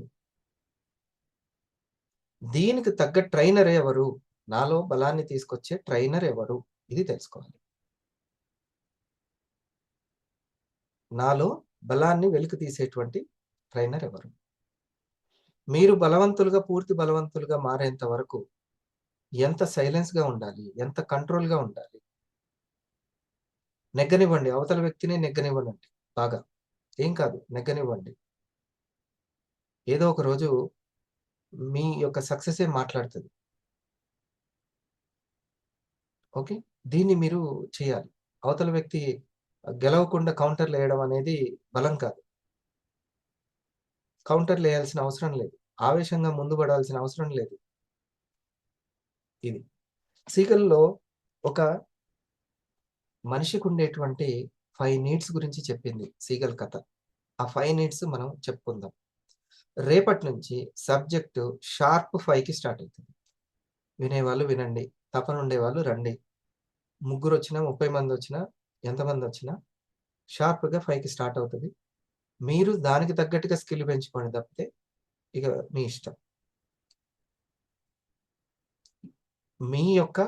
[SPEAKER 1] దీనికి తగ్గ ట్రైనర్ ఎవరు? నాలో బలాన్ని తీసుకొచ్చే ట్రైనర్ ఎవరు? ఇది తెలుసుకోవాలి. నాలో బలాన్ని వెలికి తీసేటువంటి ట్రైనర్ ఎవరు? మీరు బలవంతులుగా, పూర్తి బలవంతులుగా మారేంత వరకు ఎంత సైలెన్స్గా ఉండాలి, ఎంత కంట్రోల్గా ఉండాలి. నెగ్గనివ్వండి, అవతల వ్యక్తిని నెగ్గనివ్వండి. బాగా ఏం కాదు, నెగ్గనివ్వండి. ఏదో ఒక రోజు మీ యొక్క సక్సెసే మాట్లాడుతుంది. ఓకే, దీన్ని మీరు చేయాలి. అవతల వ్యక్తి గెలవకుండా కౌంటర్లు వేయడం అనేది బలం కాదు. కౌంటర్లు వేయాల్సిన అవసరం లేదు. ఆవేశంగా ముందు పడాల్సిన అవసరం లేదు. ఇది సీకల్లో ఒక మనిషికి ఉండేటువంటి 5 నీడ్స్ గురించి చెప్పింది సీగల్ కథ. ఆ 5 నీడ్స్ మనం చెప్పుకుందాం. రేపటి నుంచి సబ్జెక్టు షార్ప్ 5కి స్టార్ట్ అవుతుంది. వినేవాళ్ళు వినండి, తపన ఉండేవాళ్ళు రండి. 3 వచ్చినా, 30 మంది వచ్చినా, ఎంతమంది వచ్చినా షార్ప్గా 5కి స్టార్ట్ అవుతుంది. మీరు దానికి తగ్గట్టుగా స్కిల్ పెంచుకోండి తప్పితే ఇక మీ ఇష్టం. మీ యొక్క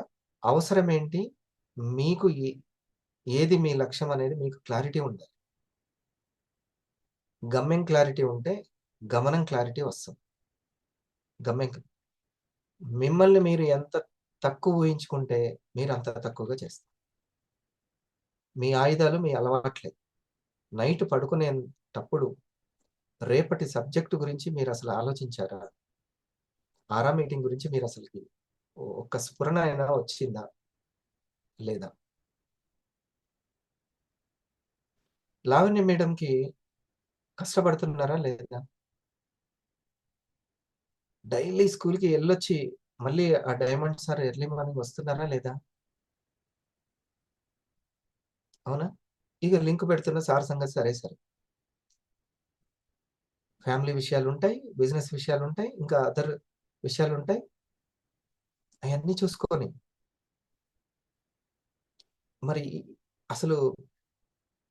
[SPEAKER 1] అవసరం ఏంటి, మీకు ఏది మీ లక్ష్యం అనేది మీకు క్లారిటీ ఉండాలి. గమ్యం క్లారిటీ ఉంటే గమనం క్లారిటీ వస్తుంది. గమ్యం మిమ్మల్ని మీరు ఎంత తక్కువ ఊహించుకుంటే మీరు అంత తక్కువగా చేస్తారు. మీ ఆయుధాలు మీ అలవాట్లే. నైట్ పడుకునేటప్పుడు రేపటి సబ్జెక్టు గురించి మీరు అసలు ఆలోచించారా? ఆరా మీటింగ్ గురించి మీరు అసలుకి ఒక్క స్ఫురణ అయినా వచ్చిందా లేదా? లావణ్య మేడంకి కష్టపడుతున్నారా లేదా? డైలీ స్కూల్కి వెళ్ళొచ్చి మళ్ళీ ఆ డైమండ్ సార్ ఎర్లీ మార్నింగ్ వస్తున్నారా లేదా? అవునా? ఇక లింక్ పెడుతున్న సార్ సంగతి సరే సరే. ఫ్యామిలీ విషయాలు ఉంటాయి, బిజినెస్ విషయాలు ఉంటాయి, ఇంకా అదర్ విషయాలు ఉంటాయి. అవన్నీ చూసుకొని మరి అసలు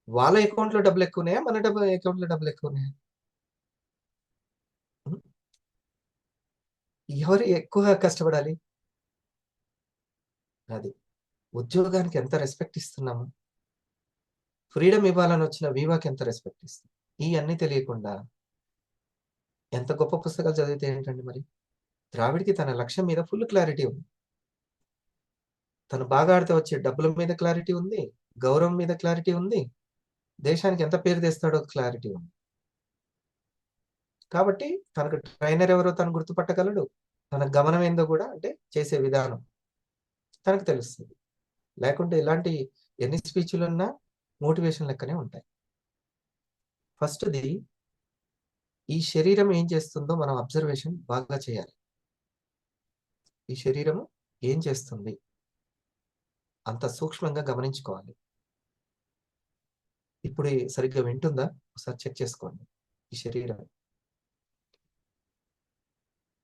[SPEAKER 1] వాళ్ళ అకౌంట్లో డబ్బులు ఎక్కువ ఉన్నాయా, మన అకౌంట్లో డబ్బులు ఎక్కువ ఉన్నాయా? ఎవరు ఎక్కువ కష్టపడాలి? అది ఉద్యోగానికి ఎంత రెస్పెక్ట్ ఇస్తున్నాము, ఫ్రీడమ్ ఇవ్వాలని వచ్చిన వీవాకి ఎంత రెస్పెక్ట్ ఇస్తాం. ఇవన్నీ తెలియకుండా ఎంత గొప్ప పుస్తకాలు చదివితే ఏంటండి మరి? ద్రావిడ్కి తన లక్ష్యం మీద ఫుల్ క్లారిటీ ఉంది. తను బాగా ఆడితే వచ్చే డబ్బుల మీద క్లారిటీ ఉంది, గౌరవం మీద క్లారిటీ ఉంది, దేశానికి ఎంత పేరు తెస్తాడో క్లారిటీ ఉంది. కాబట్టి తనకు ట్రైనర్ ఎవరో తను గుర్తుపట్టగలడు. తన గమనం ఏందో కూడా, అంటే చేసే విధానం తనకు తెలుస్తుంది. లేకుంటే ఇలాంటి ఎన్ని స్పీచ్లు ఉన్నా మోటివేషన్ లెక్కనే ఉంటాయి. ఫస్ట్ది ఈ శరీరం ఏం చేస్తుందో మనం అబ్జర్వేషన్ బాగా చేయాలి. ఈ శరీరము ఏం చేస్తుంది అంత సూక్ష్మంగా గమనించుకోవాలి. ఇప్పుడు సరిగ్గా వింటుందా ఒకసారి చెక్ చేసుకోండి. ఈ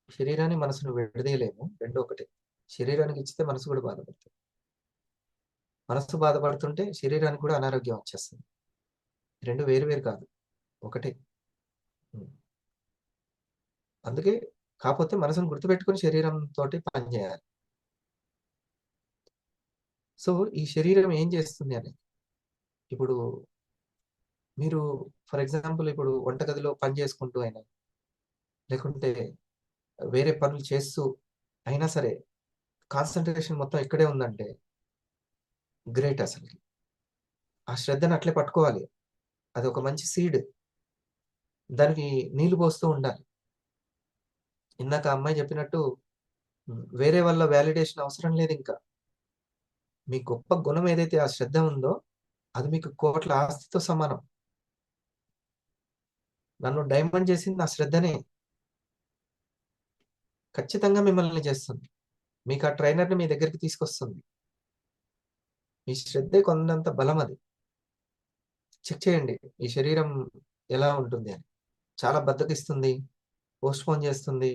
[SPEAKER 1] శరీరాన్ని మనసును విడదీయలేము, రెండు ఒకటే. శరీరానికి ఇచ్చితే మనసు కూడా బాధపడుతుంది. మనసు బాధపడుతుంటే శరీరానికి కూడా అనారోగ్యం వచ్చేస్తుంది. రెండు వేరు వేరు కాదు, ఒకటే. అందుకే కాకపోతే మనసును గుర్తుపెట్టుకుని శరీరంతో పని చేయాలి. సో ఈ శరీరం ఏం చేస్తుంది అనేది, ఇప్పుడు మీరు ఫర్ ఎగ్జాంపుల్ ఇప్పుడు వంటగదిలో పని చేసుకుంటూ అయినా, లేకుంటే వేరే పనులు చేస్తూ అయినా సరే కాన్సన్ట్రేషన్ మొత్తం ఇక్కడే ఉందంటే గ్రేట్. అసలు ఆ శ్రద్ధను అట్లే పట్టుకోవాలి. అది ఒక మంచి సీడ్, దానికి నీళ్లు పోస్తూ ఉండాలి. ఇందాక అమ్మాయి చెప్పినట్టు వేరే వాళ్ళ వ్యాలిడేషన్ అవసరం లేదు. ఇంకా మీ గొప్ప గుణం ఏదైతే ఆ శ్రద్ధ ఉందో అది మీకు కోట్ల ఆస్తితో సమానం. నన్ను డైమండ్ చేసింది నా శ్రద్ధనే, ఖచ్చితంగా మిమ్మల్ని చేస్తుంది. మీకు ఆ ట్రైనర్ని మీ దగ్గరికి తీసుకొస్తుంది. మీ శ్రద్ధే కొండంత బలం. అది చెక్ చేయండి ఈ శరీరం ఎలా ఉంటుంది అని. చాలా బద్ధకిస్తుంది, పోస్ట్పోన్ చేస్తుంది,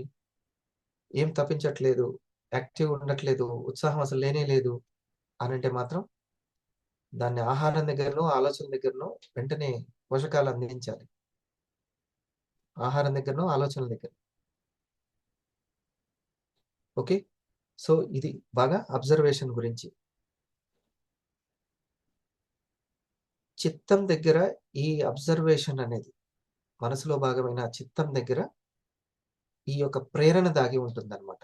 [SPEAKER 1] ఏం తప్పించట్లేదు, యాక్టివ్ ఉండట్లేదు, ఉత్సాహం అసలు లేనే లేదు అని అంటే మాత్రం దాన్ని ఆహారం దగ్గరనో ఆలోచన దగ్గరనో వెంటనే పోషకాలు అందించాలి. ఆహారం దగ్గరనో ఆలోచనల దగ్గర. ఓకే, సో ఇది బాగా అబ్జర్వేషన్ గురించి. చిత్తం దగ్గర ఈ అబ్జర్వేషన్ అనేది, మనసులో భాగమైన చిత్తం దగ్గర ఈ యొక్క ప్రేరణ దాగి ఉంటుందన్నమాట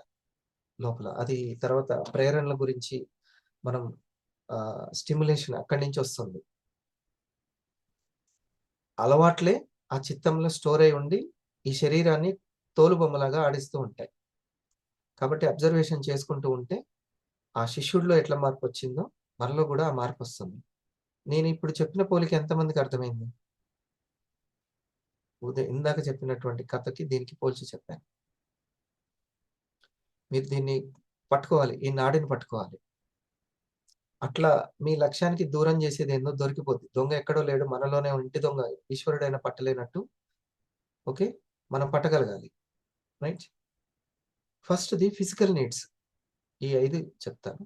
[SPEAKER 1] లోపల. అది తర్వాత ప్రేరణల గురించి మనం స్టిమ్యులేషన్ అక్కడి నుంచి వస్తుంది. అలవాట్లే ఆ చిత్తంలో స్టోర్ అయి ఉండి ఈ శరీరాన్ని తోలుబొమ్మలాగా ఆడిస్తూ ఉంటాయి. కాబట్టి అబ్జర్వేషన్ చేసుకుంటూ ఉంటే ఆ శిష్యుడిలో ఎట్లా మార్పు వచ్చిందో మనలో కూడా ఆ మార్పు వస్తుంది. నేను ఇప్పుడు చెప్పిన పోలిక ఎంతమందికి అర్థమైంది? ఇందాక చెప్పినటువంటి కథకి దీనికి పోల్చి చెప్పాను. మీరు దీన్ని పట్టుకోవాలి, ఈ నాడిని పట్టుకోవాలి. అట్లా మీ లక్ష్యానికి దూరం చేసేది ఏందో దొరికిపోద్ది. దొంగ ఎక్కడో లేడు, మనలోనే ఇంటి దొంగ ఈశ్వరుడైన పట్టలేనట్టు. ఓకే, మనం పట్టగలగాలి. Right. First the physical needs. ఈ 5 చెప్తాను.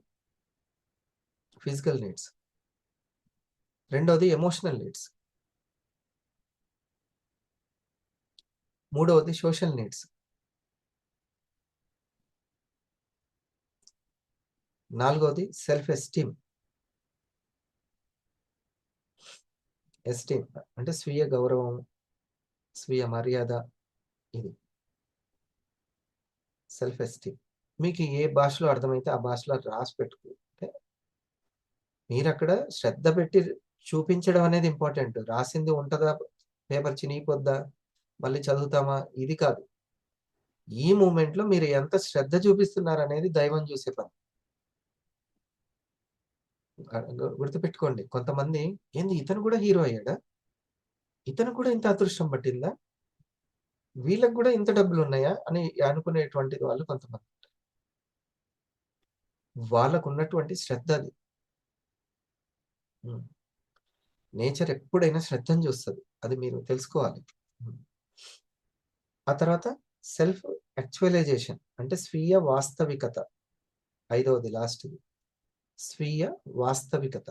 [SPEAKER 1] Physical needs. రెండవది ఎమోషనల్ నీడ్స్. మూడవది సోషల్ నీడ్స్. నాలుగవది సెల్ఫ్ ఎస్టీమ్. ఎస్టీమ్ అంటే స్వీయ గౌరవం, స్వీయ మర్యాద. ఇది సెల్ఫ్ ఎస్టీమ్. మీకు ఏ భాషలో అర్థమైతే ఆ భాషలో రాసి పెట్టుకుంటే మీరు అక్కడ శ్రద్ధ పెట్టి చూపించడం అనేది ఇంపార్టెంట్. రాసింది ఉంటుందా, పేపర్ చినిగిపోద్దా, మళ్ళీ చదువుతామా, ఇది కాదు. ఈ మూమెంట్ లో మీరు ఎంత శ్రద్ధ చూపిస్తున్నారు అనేది దైవం చూసే పని. గుర్తుపెట్టుకోండి. కొంతమంది ఏంది ఇతను కూడా హీరో అయ్యాడా, ఇతను కూడా ఇంత అదృష్టం పట్టిందా, వీళ్ళకి కూడా ఇంత డబ్బులు ఉన్నాయా అని అనుకునేటువంటి వాళ్ళు కొంతమంది. వాళ్ళకు ఉన్నటువంటి శ్రద్ధ అది. నేచర్ ఎప్పుడైనా శ్రద్ధను చూస్తుంది, అది మీరు తెలుసుకోవాలి. ఆ తర్వాత సెల్ఫ్ యాక్చువలైజేషన్ అంటే స్వీయ వాస్తవికత. 5వది లాస్ట్ది, స్వీయ వాస్తవికత.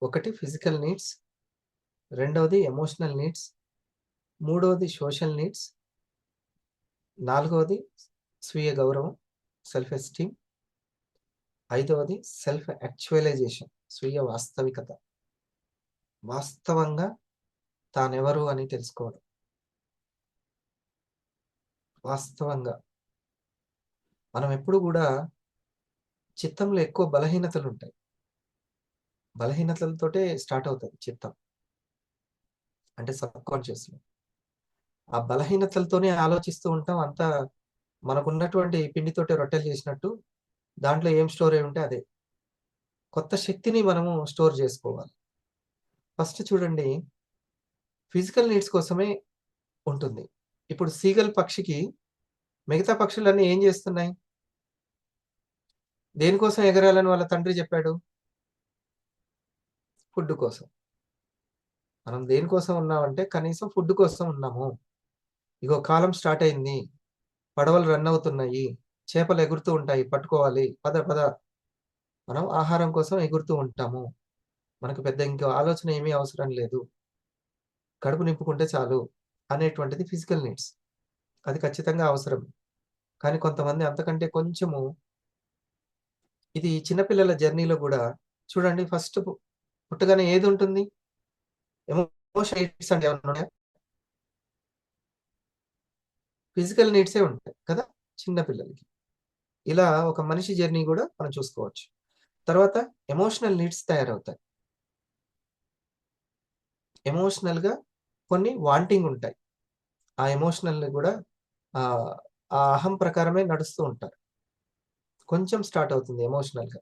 [SPEAKER 1] ఒకటి ఫిజికల్ నీడ్స్, రెండవది ఎమోషనల్ నీడ్స్, మూడవది సోషల్ నీడ్స్, నాలుగవది స్వీయ గౌరవం, సెల్ఫ్ ఎస్టీమ్, 5వది సెల్ఫ్ యాక్చువలైజేషన్, స్వీయ వాస్తవికత. వాస్తవంగా తానెవరు అని తెలుసుకోవడం. వాస్తవంగా మనం ఎప్పుడు కూడా చిత్తంలో ఎక్కువ బలహీనతలు ఉంటాయి. బలహీనతలతోటే స్టార్ట్ అవుతుంది చిత్తం, అంటే సబ్ కాన్షియస్ లో. ఆ బలహీనతలతోనే ఆలోచిస్తూ ఉంటాం. అంతా మనకున్నటువంటి పిండితోటి రొట్టెలు చేసినట్టు దాంట్లో ఏం స్టోర్ అయి ఉంటే అదే. కొత్త శక్తిని మనము స్టోర్ చేసుకోవాలి. ఫస్ట్ చూడండి, ఫిజికల్ నీడ్స్ కోసమే ఉంటుంది. ఇప్పుడు సీగల్ పక్షికి మిగతా పక్షులన్నీ ఏం చేస్తున్నాయి? దేనికోసం ఎగరాలని వాళ్ళ తండ్రి చెప్పాడు? ఫుడ్ కోసం. మనం దేనికోసం ఉన్నామంటే కనీసం ఫుడ్ కోసం ఉన్నాము. ఇగో కాలం స్టార్ట్ అయింది, పడవలు రన్ అవుతున్నాయి, చేపలు ఎగురుతూ ఉంటాయి, పట్టుకోవాలి, పద పద. మనం ఆహారం కోసం ఎగురుతూ ఉంటాము. మనకు పెద్ద ఇంకో ఆలోచన ఏమీ అవసరం లేదు, కడుపు నింపుకుంటే చాలు అనేటువంటిది ఫిజికల్ నీడ్స్. అది ఖచ్చితంగా అవసరం. కానీ కొంతమంది అంతకంటే కొంచెము, ఇది చిన్నపిల్లల జర్నీలో కూడా చూడండి, ఫస్ట్ పుట్టగానే ఏది ఉంటుంది? ఎమోషన్ నీడ్స్ అంటే ఏమన్నా ఉన్నాయా? ఫిజికల్ నీడ్సే ఉంటాయి కదా చిన్నపిల్లలకి. ఇలా ఒక మనిషి జర్నీ కూడా మనం చూసుకోవచ్చు. తర్వాత ఎమోషనల్ నీడ్స్ తయారవుతాయి. ఎమోషనల్ గా కొన్ని వాంటింగ్ ఉంటాయి. ఆ ఎమోషనల్ కూడా ఆ అహం ప్రకారమే నడుస్తూ ఉంటారు. కొంచెం స్టార్ట్ అవుతుంది ఎమోషనల్ గా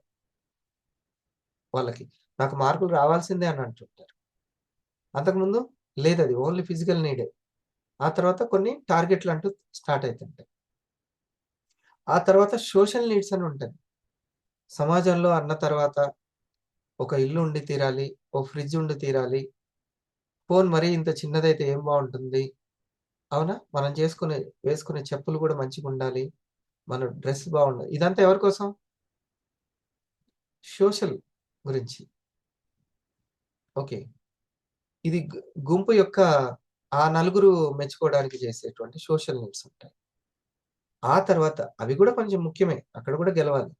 [SPEAKER 1] వాళ్ళకి, నాకు మార్కులు రావాల్సిందే అని అంటుంటారు. అంతకుముందు లేదు, అది ఓన్లీ ఫిజికల్ నీడే. ఆ తర్వాత కొన్ని టార్గెట్లు అంటూ స్టార్ట్ అవుతుంటాయి. ఆ తర్వాత సోషల్ నీడ్స్ అని ఉంటుంది. సమాజంలో అన్న తర్వాత ఒక ఇల్లు ఉండి తీరాలి, ఓ ఫ్రిడ్జ్ ఉండి తీరాలి, ఫోన్ మరీ ఇంత చిన్నదైతే ఏం బాగుంటుంది, అవునా? మనం వేసుకునే చెప్పులు కూడా మంచిగా ఉండాలి, మన డ్రెస్ బాగుండాలి. ఇదంతా ఎవరి కోసం? సోషల్ గురించి. ఓకే. ఇది గుంపు యొక్క ఆ నలుగురు మెచ్చుకోవడానికి చేసేటువంటి సోషల్ నీడ్స్ ఉంటాయి. ఆ తర్వాత అవి కూడా కొంచెం ముఖ్యమే. అక్కడ కూడా గెలవాలి.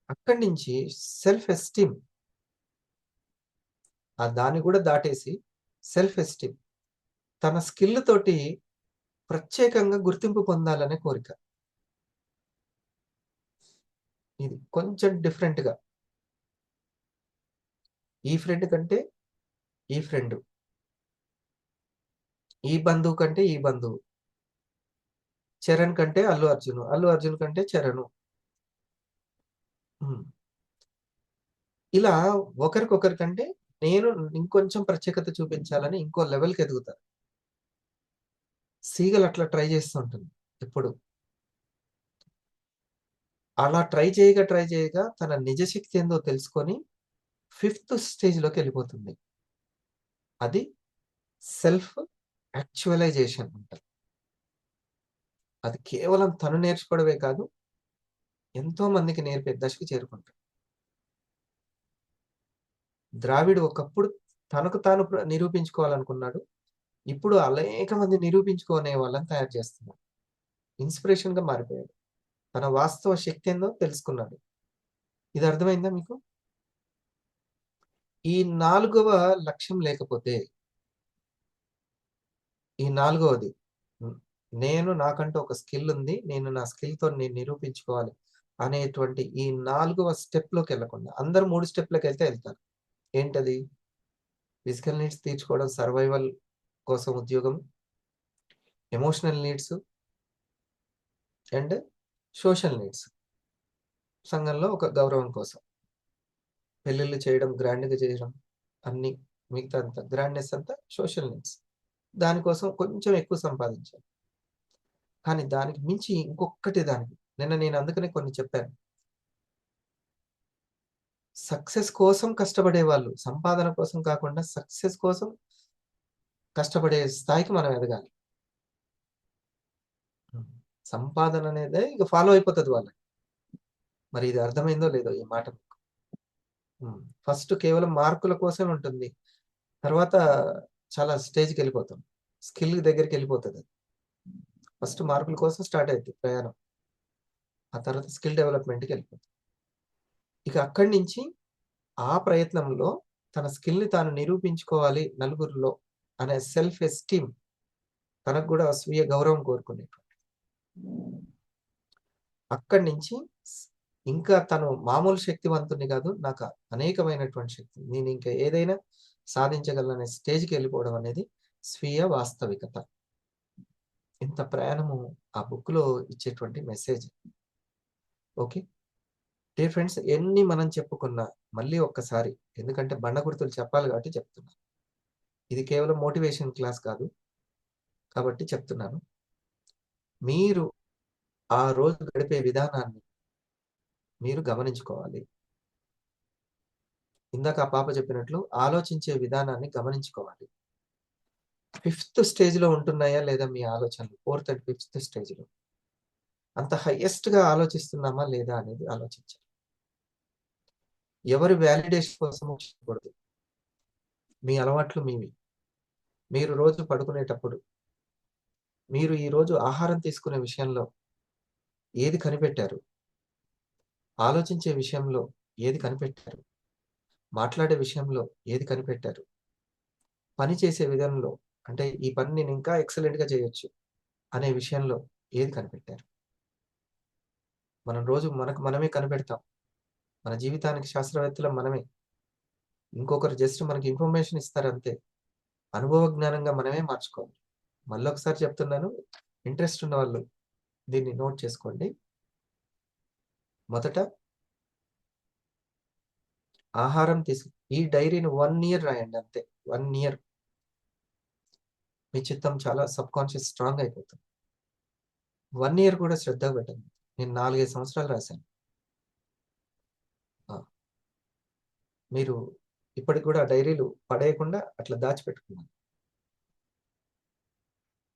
[SPEAKER 1] అక్కడి నుంచి సెల్ఫ్ ఎస్టీమ్, దాన్ని కూడా దాటేసి సెల్ఫ్ ఎస్టీమ్, తన స్కిల్ తోటి ప్రత్యేకంగా గుర్తింపు పొందాలనే కోరిక. ఇది కొంచెం డిఫరెంట్‌గా. ఈ ఫ్రెండ్ కంటే ఈ ఫ్రెండు, ఈ బంధువు కంటే ఈ బంధువు, చరణ్ కంటే అల్లు అర్జున్, అల్లు అర్జున్ కంటే చరణు. హ్మ్. ఇలా ఒకరికొకరికంటే నేను ఇంకొంచెం ప్రత్యేకత చూపించాలని ఇంకో లెవెల్‌కి ఎదుగుతారు. సీగలు అట్లా ట్రై చేస్తూ ఉంటుంది ఎప్పుడు. అలా ట్రై చేయగా తన నిజ శక్తి ఏందో తెలుసుకొని ఫిఫ్త్ స్టేజ్‌లోకెళ్ళిపోతుంది. అది సెల్ఫ్ యాక్చువలైజేషన్ అంటారు. అది కేవలం తను నేర్చుకోవడమే కాదు, ఎంతో మందికి నేర్పే దశకు చేరుకుంటాడు. ద్రావిడ్ ఒకప్పుడు తనకు తాను నిరూపించుకోవాలనుకున్నాడు. ఇప్పుడు అనేక మంది నిరూపించుకునే వాళ్ళని తయారు చేస్తున్నాడు. ఇన్స్పిరేషన్‌గా మారిపోయాడు. తన వాస్తవ శక్తి ఏందో తెలుసుకున్నాడు. ఇది అర్థమైందా మీకు? ఈ 4వ లక్ష్యం లేకపోతే, ఈ 4వది, నాకంటూ ఒక స్కిల్ ఉంది, నేను నా స్కిల్‌తో నేను నిరూపించుకోవాలి అనేటువంటి ఈ 4వ స్టెప్‌లోకెళ్ళకుండా అందరూ 3 స్టెప్‌లకెళ్తే ఎళ్తారు. ఏంటది? ఫిజికల్ నీడ్స్ తీర్చుకోవడం, సర్వైవల్ కోసం ఉద్యోగం, emotional needs and social needs. సంఘంలో ఒక గౌరవం కోసం. పెళ్ళిళ్ళు చేయడం, గ్రాండ్‌గా చేయడం, అన్నీ మిగతా అంతా గ్రాండ్‌నెస్ అంతా సోషల్ నీడ్స్. దానికోసం కొంచెం ఎక్కువ సంపాదించాలి. కానీ దానికి మించి ఇంకొక్కటి దానికి. నిన్న నేను అందుకనే కొన్ని చెప్పాను. సక్సెస్ కోసం కష్టపడేవాళ్ళు, సంపాదన కోసం కాకుండా సక్సెస్ కోసం కష్టపడే స్థాయికి మనం ఎదగాలి. సంపాదన అనేదే ఇక ఫాలో అయిపోతది వాళ్ళకి. మరి ఇది అర్థమైందో లేదో ఈ మాట మీకు? ఫస్ట్ కేవలం మార్కుల కోసమే ఉంటుంది. తర్వాత చాలా స్టేజ్‌కెళ్ళిపోతాం. స్కిల్ దగ్గరికెళ్ళిపోతది. ఫస్ట్ మార్కుల కోసం స్టార్ట్ అయిద్ది ప్రయాణం. ఆ తర్వాత స్కిల్ డెవలప్‌మెంట్‌కెళ్ళిపోతాం. ఇక అక్కడి నుంచి ఆ ప్రయత్నంలో తన స్కిల్‌ని తాను నిరూపించుకోవాలి నలుగురిలో అనే సెల్ఫ్ ఎస్టీమ్, తనకు కూడా స్వీయ గౌరవం కోరుకునేటువంటి. అక్కడి నుంచి ఇంకా తను మామూలు శక్తివంతుడిని కాదు, నాకు అనేకమైనటువంటి శక్తి, నేను ఇంకా ఏదైనా సాధించగలననే స్టేజ్‌కెళ్ళిపోవడం అనేది స్వీయ వాస్తవికత. ఇంత ప్రయాణము ఆ బుక్‌లో ఇచ్చేటువంటి మెసేజ్. ఓకే. డియర్ ఫ్రెండ్స్, ఎన్ని మనం చెప్పుకున్నా మళ్ళీ ఒక్కసారి, ఎందుకంటే బండ గుర్తులు చెప్పాలి కాబట్టి చెప్తున్నా. ఇది కేవలం మోటివేషన్ క్లాస్ కాదు. కాబట్టి చెప్తున్నాను. మీరు ఆ రోజు గడిపే విధానాన్ని మీరు గమనించుకోవాలి. ఇందాక ఆ పాప చెప్పినట్లు ఆలోచించే విధానాన్ని గమనించుకోవాలి. ఫిఫ్త్ స్టేజ్‌లో ఉంటున్నాయా లేదా మీ ఆలోచనలు? ఫోర్త్ అండ్ ఫిఫ్త్ స్టేజ్‌లో. అంత హైయెస్ట్‌గా ఆలోచిస్తున్నామా లేదా అనేది ఆలోచించాలి. ఎవరి వాలిడేషన్ కోసం చేయకూడదు. మీ అలవాట్లు మీవి. మీరు రోజు పడుకునేటప్పుడు, మీరు ఈరోజు ఆహారం తీసుకునే విషయంలో ఏది కనిపెట్టారు? ఆలోచించే విషయంలో ఏది కనిపెట్టారు? మాట్లాడే విషయంలో ఏది కనిపెట్టారు? పని చేసే విధానంలో, అంటే ఈ పని నేను ఇంకా ఎక్సలెంట్‌గా చేయొచ్చు అనే విషయంలో ఏది కనిపెట్టారు? మనం రోజు మనకు మనమే కనిపెడతాం. మన జీవితానికి శాస్త్రవేత్తలం మనమే. ఇంకొకరు జస్ట్ మనకి ఇన్ఫర్మేషన్ ఇస్తారంతే. అనుభవ జ్ఞానంగా మనమే మార్చుకోవాలి. మళ్ళొకసారి చెప్తున్నాను. ఇంట్రెస్ట్ ఉన్నవాళ్ళు దీన్ని నోట్ చేసుకోండి. మొదట ఆహారం ఈ డైరీని 1 ఇయర్ రాయండి అంతే. 1 ఇయర్. మీ చిత్తం చాలా సబ్కాన్షియస్ స్ట్రాంగ్ అయిపోతుంది. 1 ఇయర్ కూడా శ్రద్ధ పెట్టండి. నేను 4-5 సంవత్సరాలు రాశాను. ఆ, మీరు ఇప్పటికి కూడా ఆ డైరీలు పడేయకుండా అట్లా దాచిపెట్టుకున్నాను.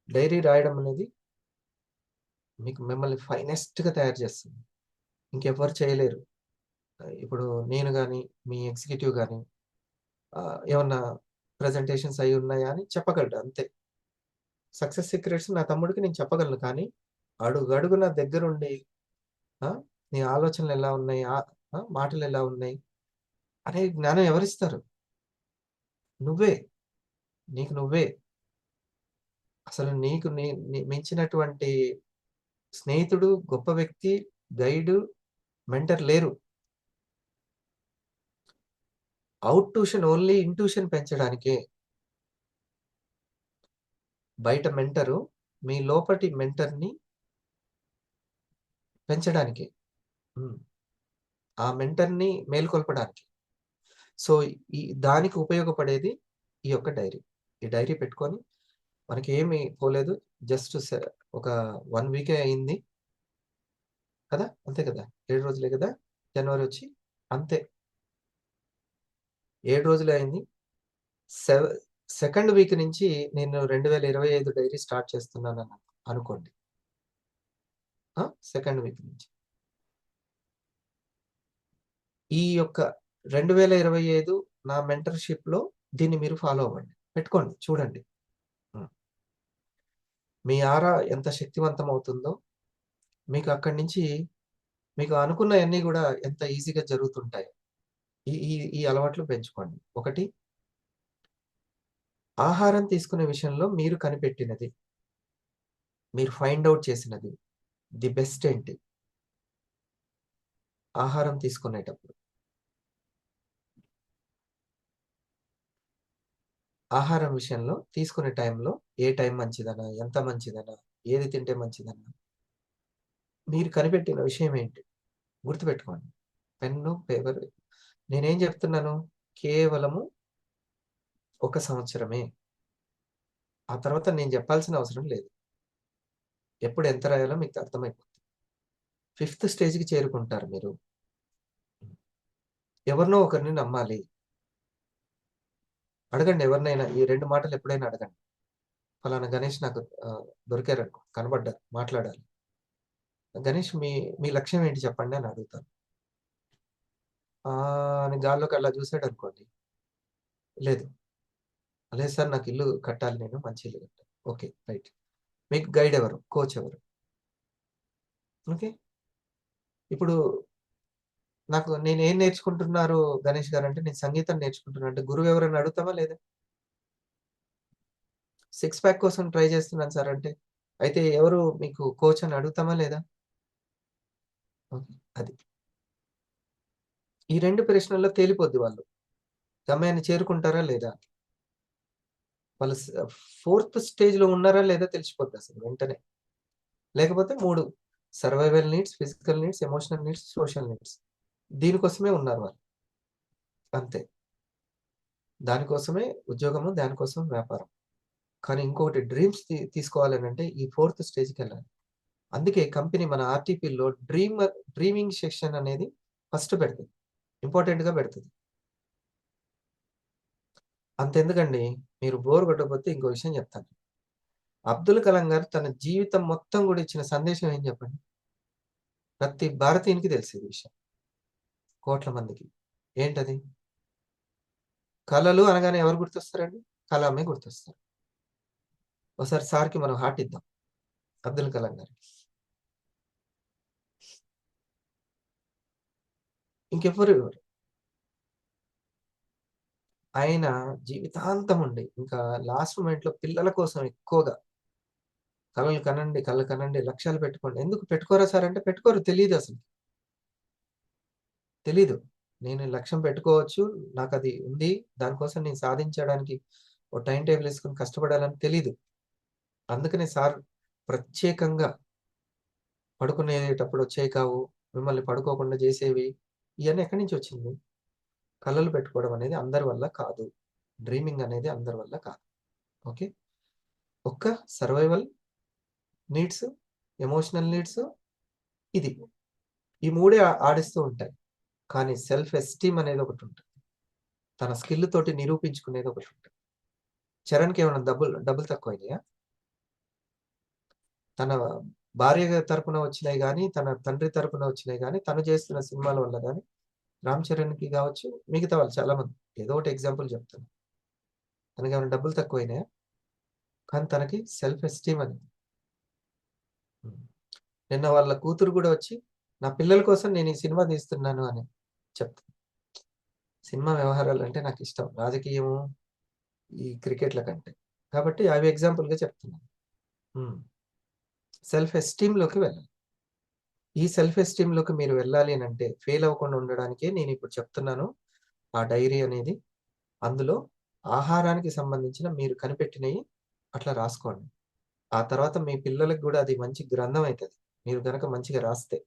[SPEAKER 1] డైరీ రాయడం అనేది మీకు మిమ్మల్ని ఫైనెస్ట్గా తయారు చేస్తుంది. ఇంకెవ్వరు చేయలేరు. ఇప్పుడు నేను కానీ మీ ఎగ్జిక్యూటివ్ కానీ ఏమన్నా ప్రజెంటేషన్స్ అయి ఉన్నాయా అని చెప్పగలడు అంతే. సక్సెస్ సీక్రెట్స్ నా తమ్ముడికి నేను చెప్పగలను, కానీ అడుగడుగున దగ్గరుండి నీ ఆలోచనలు ఎలా ఉన్నాయి, మాటలు ఎలా ఉన్నాయి అనే జ్ఞానం ఎవరిస్తారు? నువ్వే. నీకు నువ్వే. అసలు నీకు మించినటువంటి స్నేహితుడు, గొప్ప వ్యక్తి, గైడు, మెంటర్ లేరు. అవుట్ ట్యూషన్ ఓన్లీ ఇంట్యూషన్ పెంచడానికే. బయట మెంటరు మీ లోపటి మెంటర్ని పెంచడానికి, ఆ మెంటర్ని మేల్కొల్పడానికి. సో దానికి ఉపయోగపడేది ఈ యొక్క డైరీ. ఈ డైరీ పెట్టుకొని మనకి ఏమి పోలేదు, జస్ట్ ఒక 1 వీకే అయింది కదా, అంతే కదా, 7 రోజులే కదా జనవరి వచ్చి, అంతే 7 రోజులే అయింది. సెకండ్ వీక్ నుంచి నేను 2025 డైరీ స్టార్ట్ చేస్తున్నాను అనుకోండి. సెకండ్ వీక్ నుంచి ఈ యొక్క 2025 నా మెంటర్షిప్ లో దీన్ని మీరు ఫాలో అవ్వండి, పెట్టుకోండి, చూడండి మీ ఆరా ఎంత శక్తివంతం అవుతుందో. మీకు అక్కడి నుంచి మీకు అనుకున్నవన్నీ కూడా ఎంత ఈజీగా జరుగుతుంటాయి. ఈ ఈ ఈ అలవాట్లు పెంచుకోండి. ఒకటి, ఆహారం తీసుకునే విషయంలో మీరు కనిపెట్టినది, మీరు ఫైండ్ అవుట్ చేసినది ది బెస్ట్ ఏంటి ఆహారం తీసుకునేటప్పుడు? ఆహారం విషయంలో తీసుకునే టైంలో ఏ టైం మంచిదనా, ఎంత మంచిదనా, ఏది తింటే మంచిదనా, మీరు కనిపెట్టిన విషయం ఏంటి గుర్తుపెట్టుకోండి. Pen, paper. నేనేం చెప్తున్నాను, కేవలము 1 సంవత్సరమే. ఆ తర్వాత నేను చెప్పాల్సిన అవసరం లేదు. ఎప్పుడు ఎంత రాయాలో మీకు అర్థమైపోతుంది. 5th స్టేజ్కి చేరుకుంటారు మీరు. ఎవరినో ఒకరిని నమ్మాలి. అడగండి ఎవరినైనా, ఈ 2 మాటలు ఎప్పుడైనా అడగండి. ఫలానా గణేష్ నాకు దొరికారనుకో, కనబడ్డారు, మాట్లాడాలి. గణేష్ మీ లక్ష్యం ఏంటి చెప్పండి అని అడుగుతాను. అని గాల్లోకి అలా చూసాడు అనుకోండి, లేదు లేదు సార్, నాకు ఇల్లు కట్టాలి, నేను మంచి ఇల్లు కట్టాలి. Okay, right. మీకు గైడ్ ఎవరు, కోచ్ ఎవరు? ఓకే, ఇప్పుడు నేను ఏం నేర్చుకుంటున్నారు గణేష్ గారు అంటే, నేను సంగీతం నేర్చుకుంటున్నా అంటే గురువు ఎవరైనా అడుగుతామా లేదా? 6 ప్యాక్ కోసం ట్రై చేస్తున్నాను సార్ అంటే, అయితే ఎవరు మీకు కోచ్ అని అడుగుతామా లేదా? అది ఈ 2 ప్రశ్నల్లో తేలిపోద్ది వాళ్ళు గమ్యాన్ని చేరుకుంటారా లేదా. వాళ్ళు 4th స్టేజ్లో ఉన్నారా లేదా తెలిసిపోద్ది అసలు వెంటనే. లేకపోతే 3 survival needs, physical needs, emotional needs, social needs. దీనికోసమే ఉన్నారు వాళ్ళు, అంతే. దానికోసమే ఉద్యోగము, దానికోసం వ్యాపారం. కానీ ఇంకొకటి డ్రీమ్స్ తీసుకోవాలని అంటే ఈ 4th స్టేజ్కి వెళ్ళాలి. అందుకే కంపెనీ మన ఆర్టీపీలో డ్రీమింగ్ సెక్షన్ అనేది ఫస్ట్ పెడుతుంది, ఇంపార్టెంట్గా పెడుతుంది. అంతెందుకండి, మీరు బోర్ కొట్టకపోతే ఇంకో విషయం చెప్తాను. అబ్దుల్ కలాం గారు తన జీవితం మొత్తం కూడా ఇచ్చిన సందేశం ఏం చెప్పండి? ప్రతి భారతీయునికి తెలిసేది విషయం, కోట్ల మందికి. ఏంటది? కళలు అనగానే ఎవరు గుర్తొస్తారండి? కలామే గుర్తొస్తారు. ఒకసారి సార్కి మనం హార్ట్ ఇద్దాం, అబ్దుల్ కలాం గారికి. ఇంకెవ్వరు ఆయన జీవితాంతం ఉండి ఇంకా లాస్ట్ మూమెంట్ లో పిల్లల కోసం ఎక్కువగా కళలు కనండి, కళ్ళు కనండి, లక్ష్యాలు పెట్టుకోండి. ఎందుకు పెట్టుకోరా సార్ అంటే, పెట్టుకోరు, తెలియదు అసలు, తెలీదు. నేను లక్ష్యం పెట్టుకోవచ్చు, నాకు అది ఉంది, దానికోసం నేను సాధించడానికి ఓ టైం టేబుల్ వేసుకుని కష్టపడాలని తెలీదు. అందుకనే సార్ ప్రత్యేకంగా పడుకునేటప్పుడు వచ్చేవి కావు, మిమ్మల్ని పడుకోకుండా చేసేవి, ఇవన్నీ ఎక్కడి నుంచి వచ్చింది? కళలు పెట్టుకోవడం అనేది అందరి వల్ల కాదు, డ్రీమింగ్ అనేది అందరి వల్ల కాదు. ఓకే, ఒక్క సర్వైవల్ నీడ్స్, ఎమోషనల్ నీడ్స్, ఇది ఈ మూడే ఆడిస్తూ ఉంటాయి. కానీ సెల్ఫ్ ఎస్టీమ్ అనేది ఒకటి ఉంటుంది. తన స్కిల్ తోటి నిరూపించుకునేది ఒకటి ఉంటుంది. చరణ్కి ఏమైనా డబ్బులు తక్కువైనాయా? తన భార్య తరపున వచ్చినాయి కానీ, తన తండ్రి తరపున వచ్చినాయి కానీ, తను చేస్తున్న సినిమాల వల్ల కానీ, రామ్ చరణ్కి కావచ్చు, మిగతా వాళ్ళు చాలా మంది, ఏదో ఒకటి ఎగ్జాంపుల్ చెప్తాను. తనకి ఏమైనా డబ్బులు తక్కువైనాయా? కానీ తనకి సెల్ఫ్ ఎస్టీమ్ అని. నిన్న వాళ్ళ కూతురు కూడా వచ్చి, నా పిల్లల కోసం నేను ఈ సినిమా తీస్తున్నాను అని చెప్తాను. సినిమా వ్యవహారాలు అంటే నాకు ఇష్టం, రాజకీయము ఈ క్రికెట్ల కంటే. కాబట్టి అవి ఎగ్జాంపుల్గా చెప్తున్నాను. సెల్ఫ్ ఎస్టీమ్లోకి వెళ్ళాలి. ఈ సెల్ఫ్ ఎస్టీమ్లోకి మీరు వెళ్ళాలి అని అంటే ఫెయిల్ అవ్వకుండా ఉండడానికే నేను ఇప్పుడు చెప్తున్నాను ఆ డైరీ అనేది. అందులో ఆహారానికి సంబంధించిన మీరు కనిపెట్టినవి అట్లా రాసుకోండి. ఆ తర్వాత మీ పిల్లలకు కూడా అది మంచి గ్రంథం అవుతుంది, మీరు కనుక మంచిగా రాస్తే.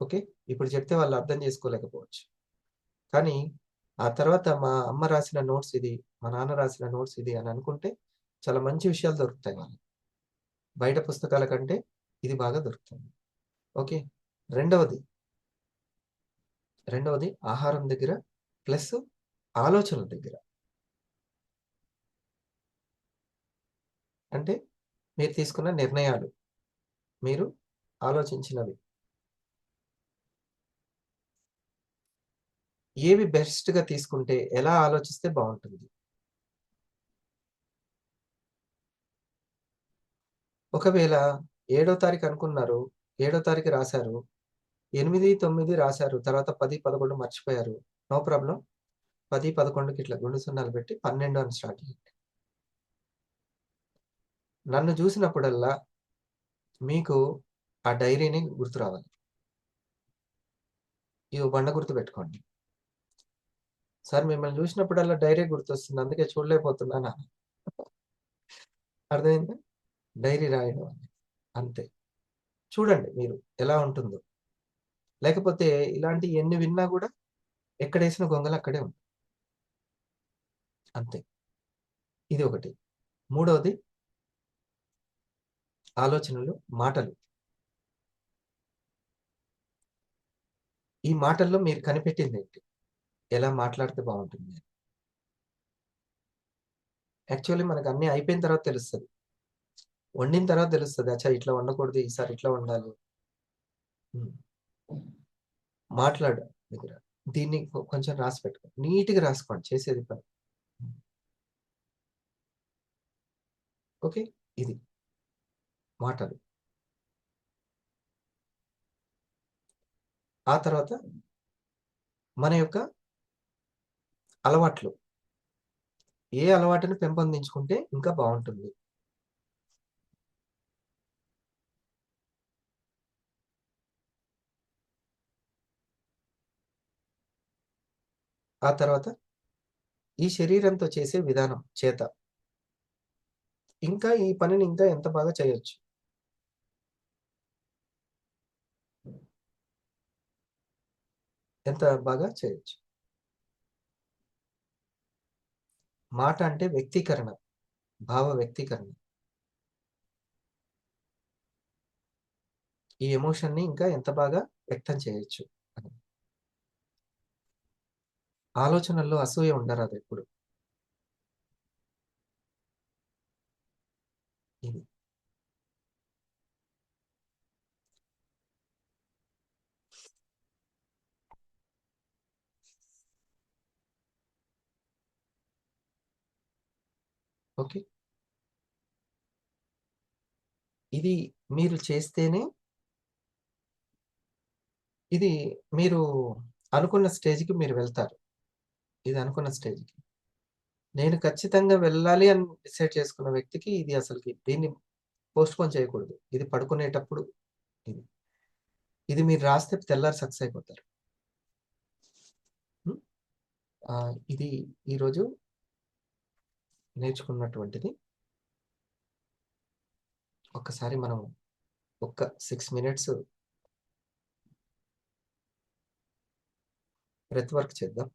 [SPEAKER 1] ఓకే, ఇప్పుడు చెప్తే వాళ్ళు అర్థం చేసుకోలేకపోవచ్చు, కానీ ఆ తర్వాత మా అమ్మ రాసిన నోట్స్ ఇది, మా నాన్న రాసిన నోట్స్ ఇది అని అనుకుంటే చాలా మంచి విషయాలు దొరుకుతాయి వాళ్ళకి. బయట పుస్తకాల కంటే ఇది బాగా దొరుకుతుంది. ఓకే, రెండవది ఆహారం దగ్గర ప్లస్ ఆలోచనల దగ్గర. అంటే మీరు తీసుకున్న నిర్ణయాలు, మీరు ఆలోచించినవి ఏవి బెస్ట్గా తీసుకుంటే, ఎలా ఆలోచిస్తే బాగుంటుంది. ఒకవేళ 7వ తారీఖు అనుకున్నారు, 7వ తారీఖు రాశారు, 8, 9 రాశారు, తర్వాత 10, 11 మర్చిపోయారు, నో ప్రాబ్లం. 10, 11కి ఇట్లా గుండు సున్నాలు పెట్టి 12 అని స్టార్ట్ చేయండి. నన్ను చూసినప్పుడల్లా మీకు ఆ డైరీని గుర్తు రావాలి. ఇది బండ గుర్తు పెట్టుకోండి. సార్ మిమ్మల్ని చూసినప్పుడల్లా డైరీ గుర్తొస్తుంది, అందుకే చూడలేకపోతున్నానా? అర్థమైందా? డైరీ రాయడం అంతే. చూడండి మీరు ఎలా ఉంటుందో. లేకపోతే ఇలాంటి ఎన్ని విన్నా కూడా ఎక్కడేసిన గొంగలు అక్కడే ఉంది, అంతే. ఇది ఒకటి. మూడవది ఆలోచనలు, మాటలు. ఈ మాటల్లో మీరు కనిపెట్టింది ఏంటి, ఎలా మాట్లాడితే బాగుంటుంది. యాక్చువల్లీ మనకు అన్ని అయిపోయిన తర్వాత తెలుస్తుంది, వండిన తర్వాత తెలుస్తుంది, అచ్చా ఇట్లా వండకూడదు, ఈసారి ఇట్లా వండాలి. మాట్లాడు దగ్గర దీన్ని కొంచెం రాసి పెట్టుకోండి, నీట్గా రాసుకోండి చేసేది పని. ఓకే, ఇది మాటలు. ఆ తర్వాత మన యొక్క అలవాట్లు, ఏ అలవాటుని పెంపొందించుకుంటే ఇంకా బాగుంటుంది. ఆ తర్వాత ఈ శరీరంతో చేసే విధానం, చేత, ఇంకా ఈ పనిని ఇంకా ఎంత బాగా చేయొచ్చు. ఎంత బాగా చేయొచ్చు. మాట అంటే వ్యక్తీకరణ, భావ వ్యక్తీకరణ. ఈ ఎమోషన్ని ఇంకా ఎంత బాగా వ్యక్తం చేయొచ్చు అని. ఆలోచనల్లో అసూయ ఉండరాదు ఎప్పుడు. ఇది ఓకే. ఇది మీరు చేస్తేనే ఇది మీరు అనుకున్న స్టేజ్కి మీరు వెళ్తారు. ఇది అనుకున్న స్టేజ్కి నేను ఖచ్చితంగా వెళ్ళాలి అని డిసైడ్ చేసుకున్న వ్యక్తికి ఇది అసలుకి దీన్ని పోస్ట్పోన్ చేయకూడదు. ఇది పడుకునేటప్పుడు ఇది ఇది మీరు రాస్తే తెల్లారి సక్సెస్ అయిపోతారు. ఇది ఈరోజు నేర్చుకున్నటువంటిది. ఒక్కసారి మనం ఒక్క 6 మినిట్స్ బ్రెత్ వర్క్ చేద్దాం.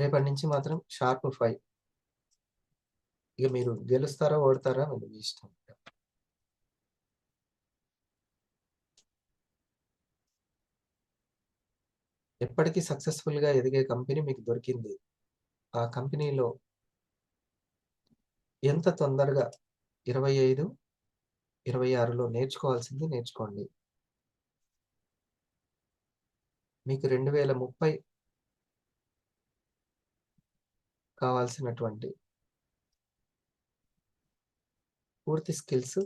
[SPEAKER 1] రేపటి నుంచి మాత్రం షార్ప్ 5. ఇక మీరు గెలుస్తారా ఓడతారా అది మీ ఇష్టం. ఎప్పటికీ సక్సెస్ఫుల్గా ఎదిగే కంపెనీ మీకు దొరికింది. ఆ కంపెనీలో ఎంత తొందరగా 25, 26లో నేర్చుకోవాల్సింది నేర్చుకోండి. మీకు 2030 కావాల్సినటువంటి పూర్తి skills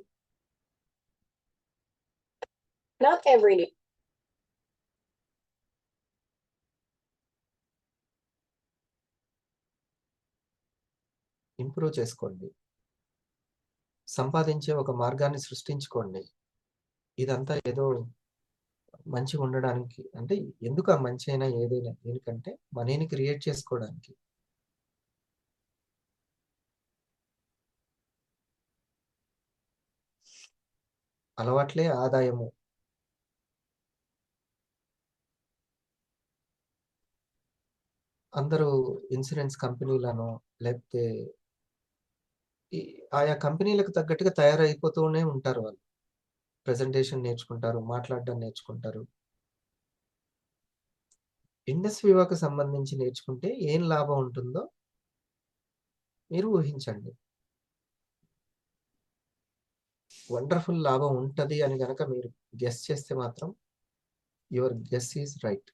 [SPEAKER 4] Not every day.
[SPEAKER 1] Improve చేసుకోండి. సంపాదించే ఒక మార్గాన్ని సృష్టించుకోండి. ఇదంతా ఏదో మంచిగా ఉండడానికి అంటే ఎందుకు ఆ మంచి అయినా ఏదైనా దేనికంటే మనీని క్రియేట్ చేసుకోవడానికి. అలవాట్లే ఆదాయము. అందరూ ఇన్సూరెన్స్ కంపెనీలను లేకపోతే ఆయా కంపెనీలకు తగ్గట్టుగా తయారైపోతూనే ఉంటారు. వాళ్ళు ప్రెజెంటేషన్ నేర్చుకుంటారు, మాట్లాడడం నేర్చుకుంటారు. ఇండస్ వివాకు సంబంధించి నేర్చుకుంటే ఏం లాభం ఉంటుందో మీరు ఊహించండి. వండర్ఫుల్ లాభం ఉంటది అని గనక మీరు గెస్ చేస్తే మాత్రం యువర్ గెస్ ఈజ్ రైట్.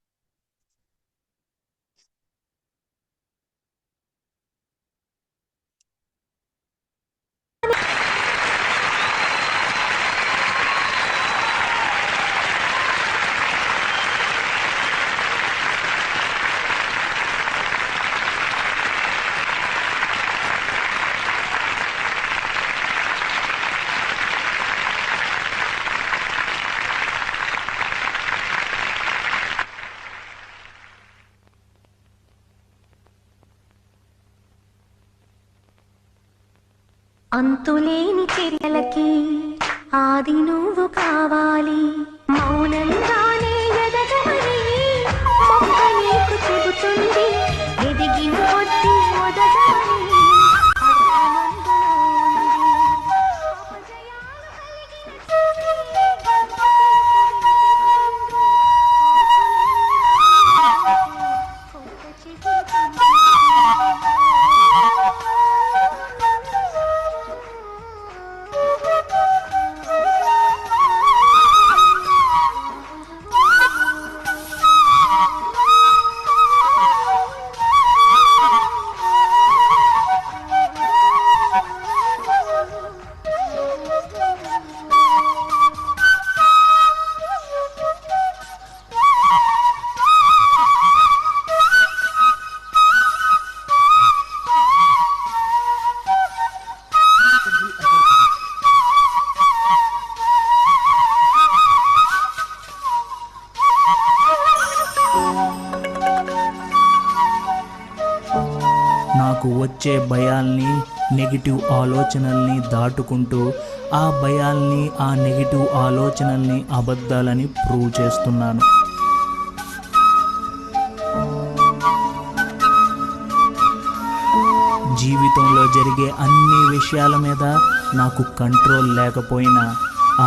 [SPEAKER 6] అంతులేని చర్యలకి ఆది నువ్వు కావాలి. మౌనంగానే ఎదగమని మొక్క నీకు చెబుతుంది. ఎదిగిన కొద్ది ఒదగమని అర్థమందులో ఉంది. అపజయాలు
[SPEAKER 7] నాకు వచ్చే భయాల్ని, నెగిటివ్ ఆలోచనల్ని దాటుకుంటూ ఆ భయాల్ని, ఆ నెగిటివ్ ఆలోచనల్ని అబద్ధాలని ప్రూవ్ చేస్తున్నాను. జీవితంలో జరిగే అన్ని విషయాల మీద నాకు కంట్రోల్ లేకపోయినా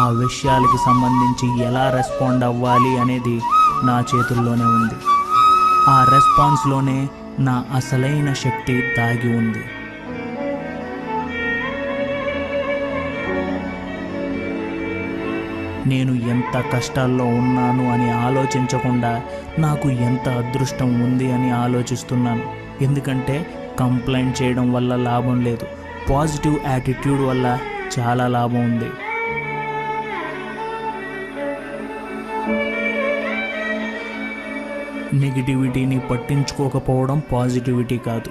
[SPEAKER 7] ఆ విషయాలకి సంబంధించి ఎలా రెస్పాండ్ అవ్వాలి అనేది నా చేతుల్లోనే ఉంది. ఆ రెస్పాన్స్లోనే నా అసలైన శక్తి దాగి ఉంది. నేను ఎంత కష్టాల్లో ఉన్నాను అని ఆలోచించకుండా నాకు ఎంత అదృష్టం ఉంది అని ఆలోచిస్తున్నాను. ఎందుకంటే కంప్లైంట్ చేయడం వల్ల లాభం లేదు, పాజిటివ్ యాటిట్యూడ్ వల్ల చాలా లాభం ఉంది. నెగిటివిటీని పట్టించుకోకపోవడం పాజిటివిటీ కాదు,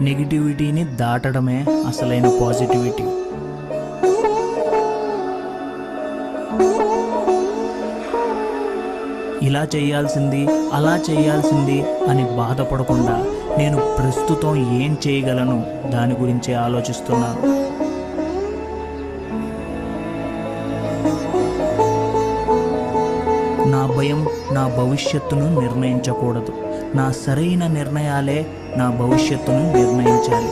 [SPEAKER 7] నెగిటివిటీని దాటడమే అసలైన పాజిటివిటీ. ఇలా చేయాల్సింది, అలా చేయాల్సింది అని బాధపడకుండా నేను ప్రస్తుతం ఏం చేయగలను దాని గురించే ఆలోచిస్తున్నాను. నా భయం నా భవిష్యత్తును నిర్ణయించకూడదు. నా సరైన నిర్ణయాలే నా భవిష్యత్తును నిర్ణయించాలి.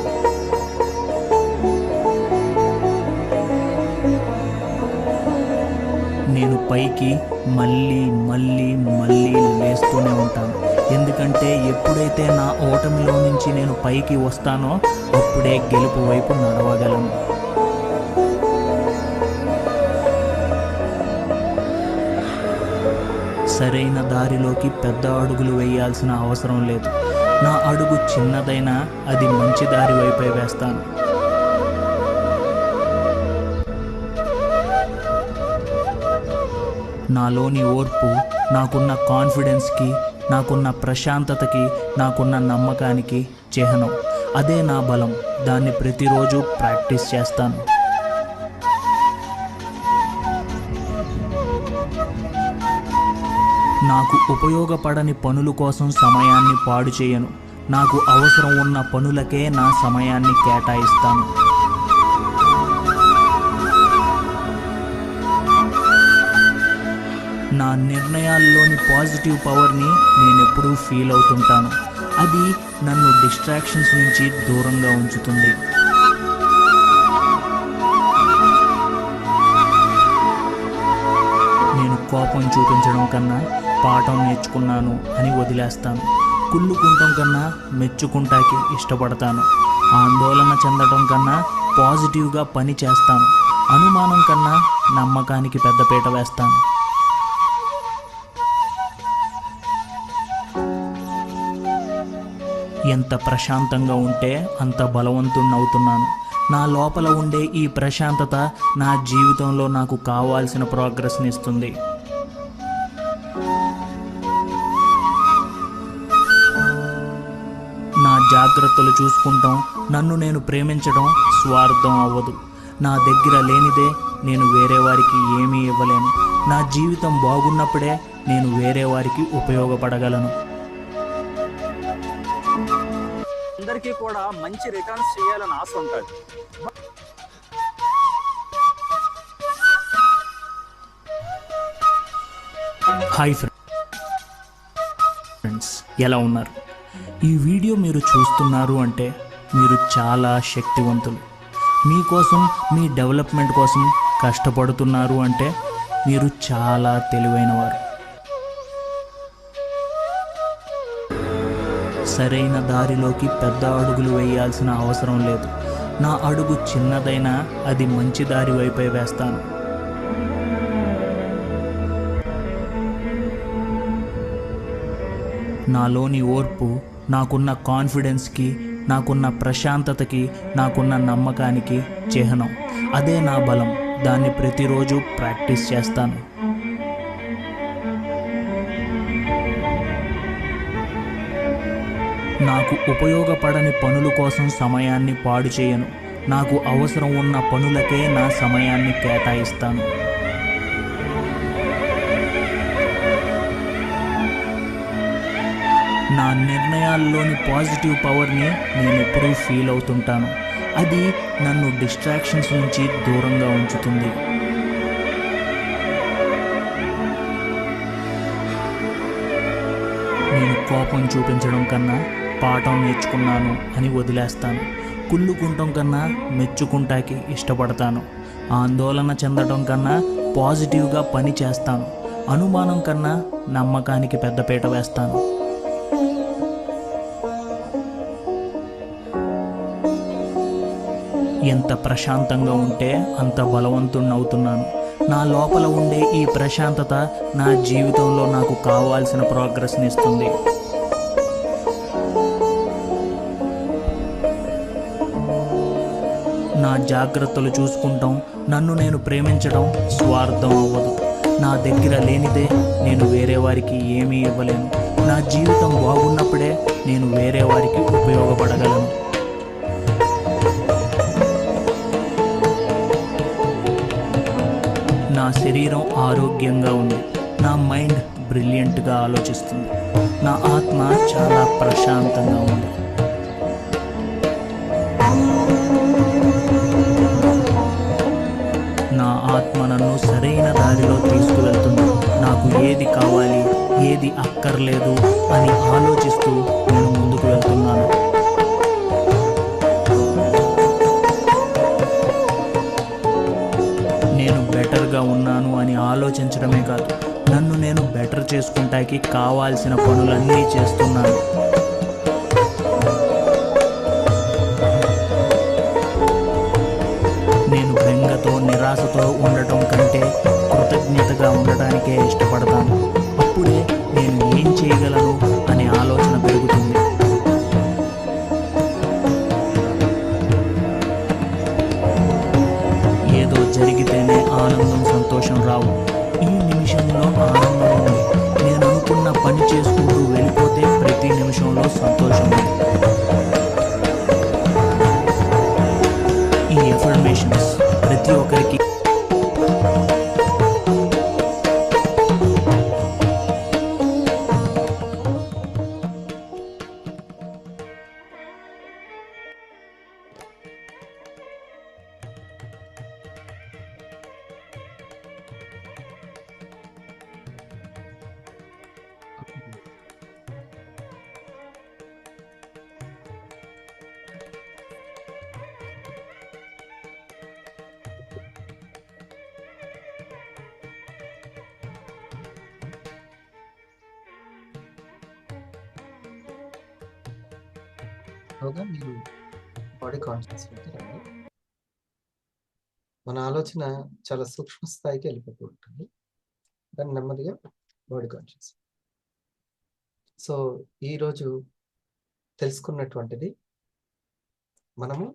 [SPEAKER 7] నేను పైకి మళ్ళీ మళ్ళీ మళ్ళీ లేస్తూనే ఉంటాను. ఎందుకంటే ఎప్పుడైతే నా ఓటమిలో నుంచి నేను పైకి వస్తానో అప్పుడే గెలుపు వైపు నడవగలను. సరైన దారిలోకి పెద్ద అడుగులు వేయాల్సిన అవసరం లేదు. నా అడుగు చిన్నదైనా అది మంచి దారి వైపే వేస్తాను. నాలోని ఓర్పు, నాకున్న కాన్ఫిడెన్స్కి, నాకున్న ప్రశాంతతకి, నాకున్న నమ్మకానికి చిహ్నం. అదే నా బలం. దాన్ని ప్రతిరోజు ప్రాక్టీస్ చేస్తాను. నాకు ఉపయోగపడని పనుల కోసం సమయాన్ని పాడు చేయను. నాకు అవసరం ఉన్న పనులకే నా సమయాన్ని కేటాయిస్తాను. నా నిర్ణయాల్లోని పాజిటివ్ పవర్ని నేను ఎప్పుడూ ఫీల్ అవుతుంటాను. అది నన్ను డిస్ట్రాక్షన్స్ నుంచి దూరంగా ఉంచుతుంది. నేను కోపం చూపించడం కన్నా పాఠం నేర్చుకున్నాను అని వదిలేస్తాను. కుళ్ళుకుంటం కన్నా మెచ్చుకుంటాకి ఇష్టపడతాను. ఆందోళన చెందడం కన్నా పాజిటివ్గా పని చేస్తాను. అనుమానం కన్నా నమ్మకానికి పెద్దపీట వేస్తాను. ఎంత ప్రశాంతంగా ఉంటే అంత బలవంతుణ్ణవుతున్నాను. నా లోపల ఉండే ఈ ప్రశాంతత నా జీవితంలో నాకు కావాల్సిన ప్రోగ్రెస్ని ఇస్తుంది. నా జాగ్రత్తలు చూసుకుంటాం, నన్ను నేను ప్రేమించడం స్వార్థం అవ్వదు. నా దగ్గర లేనిదే నేను వేరే వారికి ఏమీ ఇవ్వలేను. నా జీవితం బాగున్నప్పుడే నేను వేరే వారికి ఉపయోగపడగలను.
[SPEAKER 8] అందరికీ కూడా మంచి రిటర్న్స్ చేయాలని ఆశ ఉంటుంది.
[SPEAKER 7] హాయ్ ఫ్రెండ్స్, ఎలా ఉన్నారు? ఈ వీడియో మీరు చూస్తున్నారు అంటే మీరు చాలా శక్తివంతులు. మీకోసం, మీ డెవలప్మెంట్ కోసం కష్టపడుతున్నారు అంటే మీరు చాలా తెలివైనవారు. సరైన దారిలోకి పెద్ద అడుగులు వేయాల్సిన అవసరం లేదు. నా అడుగు చిన్నదైనా అది మంచి దారి వైపే వేస్తాను. నాలోని ఓర్పు, నాకున్న కాన్ఫిడెన్స్కి, నాకున్న ప్రశాంతతకి, నాకున్న నమ్మకానికి చిహ్నం. అదే నా బలం. దాన్ని ప్రతిరోజు ప్రాక్టీస్ చేస్తాను. నాకు ఉపయోగపడని పనుల కోసం సమయాన్ని పాడు చేయను. నాకు అవసరం ఉన్న పనులకే నా సమయాన్ని కేటాయిస్తాను. నా నిర్ణయాల్లోని పాజిటివ్ పవర్ని నేను ఎప్పుడూ ఫీల్ అవుతుంటాను. అది నన్ను డిస్ట్రాక్షన్స్ నుంచి దూరంగా ఉంచుతుంది. నేను కోపం చూపించడం కన్నా పాఠం నేర్చుకున్నాను అని వదిలేస్తాను. కుళ్ళుకుంటం కన్నా మెచ్చుకుంటాకి ఇష్టపడతాను. ఆందోళన చెందడం కన్నా పాజిటివ్గా పని చేస్తాను. అనుమానం కన్నా నమ్మకానికి పెద్దపీట వేస్తాను. ఎంత ప్రశాంతంగా ఉంటే అంత బలవంతుణ్ణవుతున్నాను. నా లోపల ఉండే ఈ ప్రశాంతత నా జీవితంలో నాకు కావాల్సిన ప్రోగ్రెస్ని ఇస్తుంది. నా జాగ్రత్తలు చూసుకుంటాం, నన్ను నేను ప్రేమించడం స్వార్థం అవ్వదు. నా దగ్గర లేనిదే నేను వేరే వారికి ఏమీ ఇవ్వలేను. నా జీవితం బాగున్నప్పుడే నేను వేరే వారికి ఉపయోగపడగలను. నా శరీరం ఆరోగ్యంగా ఉంది. నా మైండ్ బ్రిలియంట్గా ఆలోచిస్తుంది. నా ఆత్మ చాలా ప్రశాంతంగా ఉంది. నా ఆత్మ నన్ను సరైన దారిలో తీసుకువెళ్తుంది. నాకు ఏది కావాలి, ఏది అక్కర్లేదు అని ఆలోచిస్తూ నేను ముందుకు వెళ్తున్నాను. నేను బెటర్గా ఉన్నాను అని ఆలోచించడమే కాదు, నన్ను నేను బెటర్ చేసుకుంటానికి కావాల్సిన పనులన్నీ చేస్తున్నాను. నేను బెంగతో నిరాశతో ఉండటం కంటే కృతజ్ఞతగా ఉండటానికే ఇష్టపడతాను. అప్పుడే నేను ఏం చేయగలను అనే ఆలోచన పెరుగుతుంది. ఏదో జరిగితేనే ఆనందం సంతోషం రావు. ఈ నిమిషంలో ఆనందం ఉంది. నేను అనుకున్న పని చేసుకుంటూ వెళ్ళిపోతే ప్రతి నిమిషంలో సంతోషం ఉంది. ఈ ఎఫర్మేషన్స్ ప్రతి ఒక్కరికి
[SPEAKER 1] లోగా మీరు బాడీ కాన్షియస్ రండి. మన ఆలోచన చాలా సూక్ష్మ స్థాయికి వెళ్ళిపోతూ ఉంటుంది. దాన్ని నెమ్మదిగా బాడీ కాన్షియస్. సో ఈరోజు తెలుసుకున్నటువంటిది మనము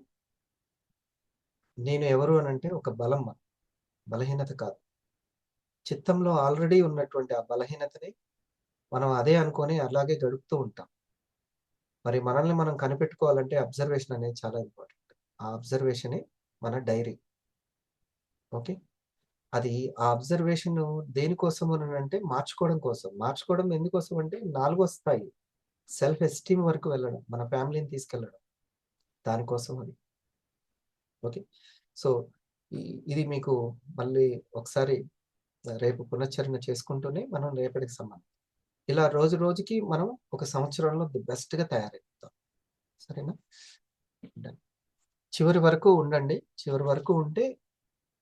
[SPEAKER 1] నేను ఎవరు అని అంటే ఒక బలహీనత కాదు. చిత్తంలో ఆల్రెడీ ఉన్నటువంటి ఆ బలహీనతని మనం అదే అనుకొని అలాగే గడుపుతూ ఉంటాం. మరి మనల్ని మనం కనిపెట్టుకోవాలంటే అబ్జర్వేషన్ అనేది చాలా ఇంపార్టెంట్. ఆ అబ్జర్వేషనే మన డైరీ. ఓకే, అది ఆ అబ్జర్వేషన్ దేనికోసం అని అంటే మార్చుకోవడం కోసం. మార్చుకోవడం ఎందుకోసం అంటే 4వ స్థాయి సెల్ఫ్ ఎస్టీమ్ వరకు వెళ్ళడం, మన ఫ్యామిలీని తీసుకెళ్ళడం, దానికోసం అది. ఓకే, సో ఇది మీకు మళ్ళీ ఒకసారి రేపు పునశ్చరణ చేసుకుంటూనే మనం రేపటికి సంబంధం ఇలా రోజు రోజుకి మనం ఒక సంవత్సరంలో ది బెస్ట్గా తయారైపోతాం. సరేనా? Done. చివరి వరకు ఉండండి. చివరి వరకు ఉంటే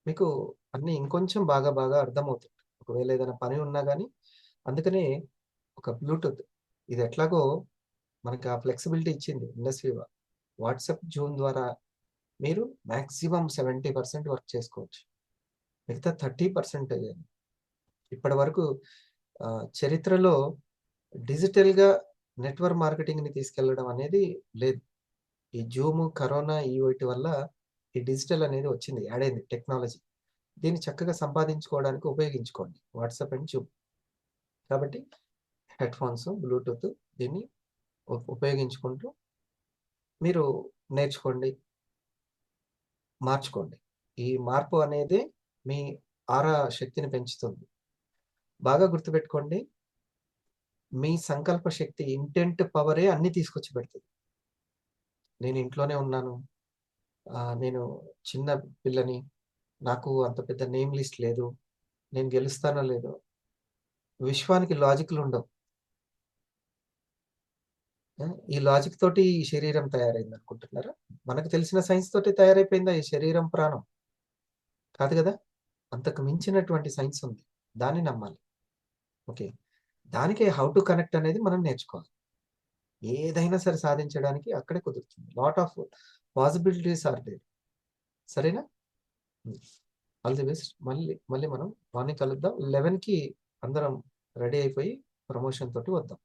[SPEAKER 1] మీకు అన్ని ఇంకొంచెం బాగా అర్థమవుతుంది. ఒకవేళ ఏదైనా పని ఉన్నా కానీ, అందుకనే ఒక బ్లూటూత్ ఇది ఎట్లాగో మనకి ఆ ఫ్లెక్సిబిలిటీ ఇచ్చింది ఇండస్ట్రీ. వాట్సాప్, జూమ్ ద్వారా మీరు మ్యాక్సిమం 70% వర్క్ చేసుకోవచ్చు. మిగతా 30% ఇప్పటి వరకు చరిత్రలో డిజిటల్గా నెట్వర్క్ మార్కెటింగ్ని తీసుకెళ్లడం అనేది లేదు. ఈ జూమ్, కరోనా ఈ వీటి వల్ల ఈ డిజిటల్ అనేది వచ్చింది, యాడ్ అయింది టెక్నాలజీ. దీన్ని చక్కగా సంపాదించుకోవడానికి ఉపయోగించుకోండి వాట్సాప్ అండ్ జూమ్. కాబట్టి హెడ్ ఫోన్స్, బ్లూటూత్ దీన్ని ఉపయోగించుకుంటూ మీరు నేర్చుకోండి, మార్చుకోండి. ఈ మార్పు అనేది మీ ఆరా శక్తిని పెంచుతుంది. బాగా గుర్తుపెట్టుకోండి, మీ సంకల్ప శక్తి, ఇంటెంట్ పవరే అన్ని తీసుకొచ్చి పెడుతుంది. నేను ఇంట్లోనే ఉన్నాను, నేను చిన్న పిల్లని, నాకు అంత పెద్ద నేమ్ లిస్ట్ లేదు, నేను గెలుస్తానో లేదో. విశ్వానికి లాజిక్లు ఉండవు. ఈ లాజిక్ తోటి ఈ శరీరం తయారైంది అనుకుంటున్నారా? మనకు తెలిసిన సైన్స్ తోటి తయారైపోయిందా ఈ శరీరం, ప్రాణం? కాదు కదా. అంతకు మించినటువంటి సైన్స్ ఉంది, దాన్ని నమ్మాలి. ఓకే, దానికే హౌ టు కనెక్ట్ అనేది మనం నేర్చుకోవాలి. ఏదైనా సరే సాధించడానికి అక్కడే కుదురుతుంది. Lot of possibilities are there. సరేనా? All the best. మళ్ళీ మనం మార్నింగ్ కలుద్దాం. 11కి అందరం రెడీ అయిపోయి ప్రమోషన్ తోటి వద్దాం.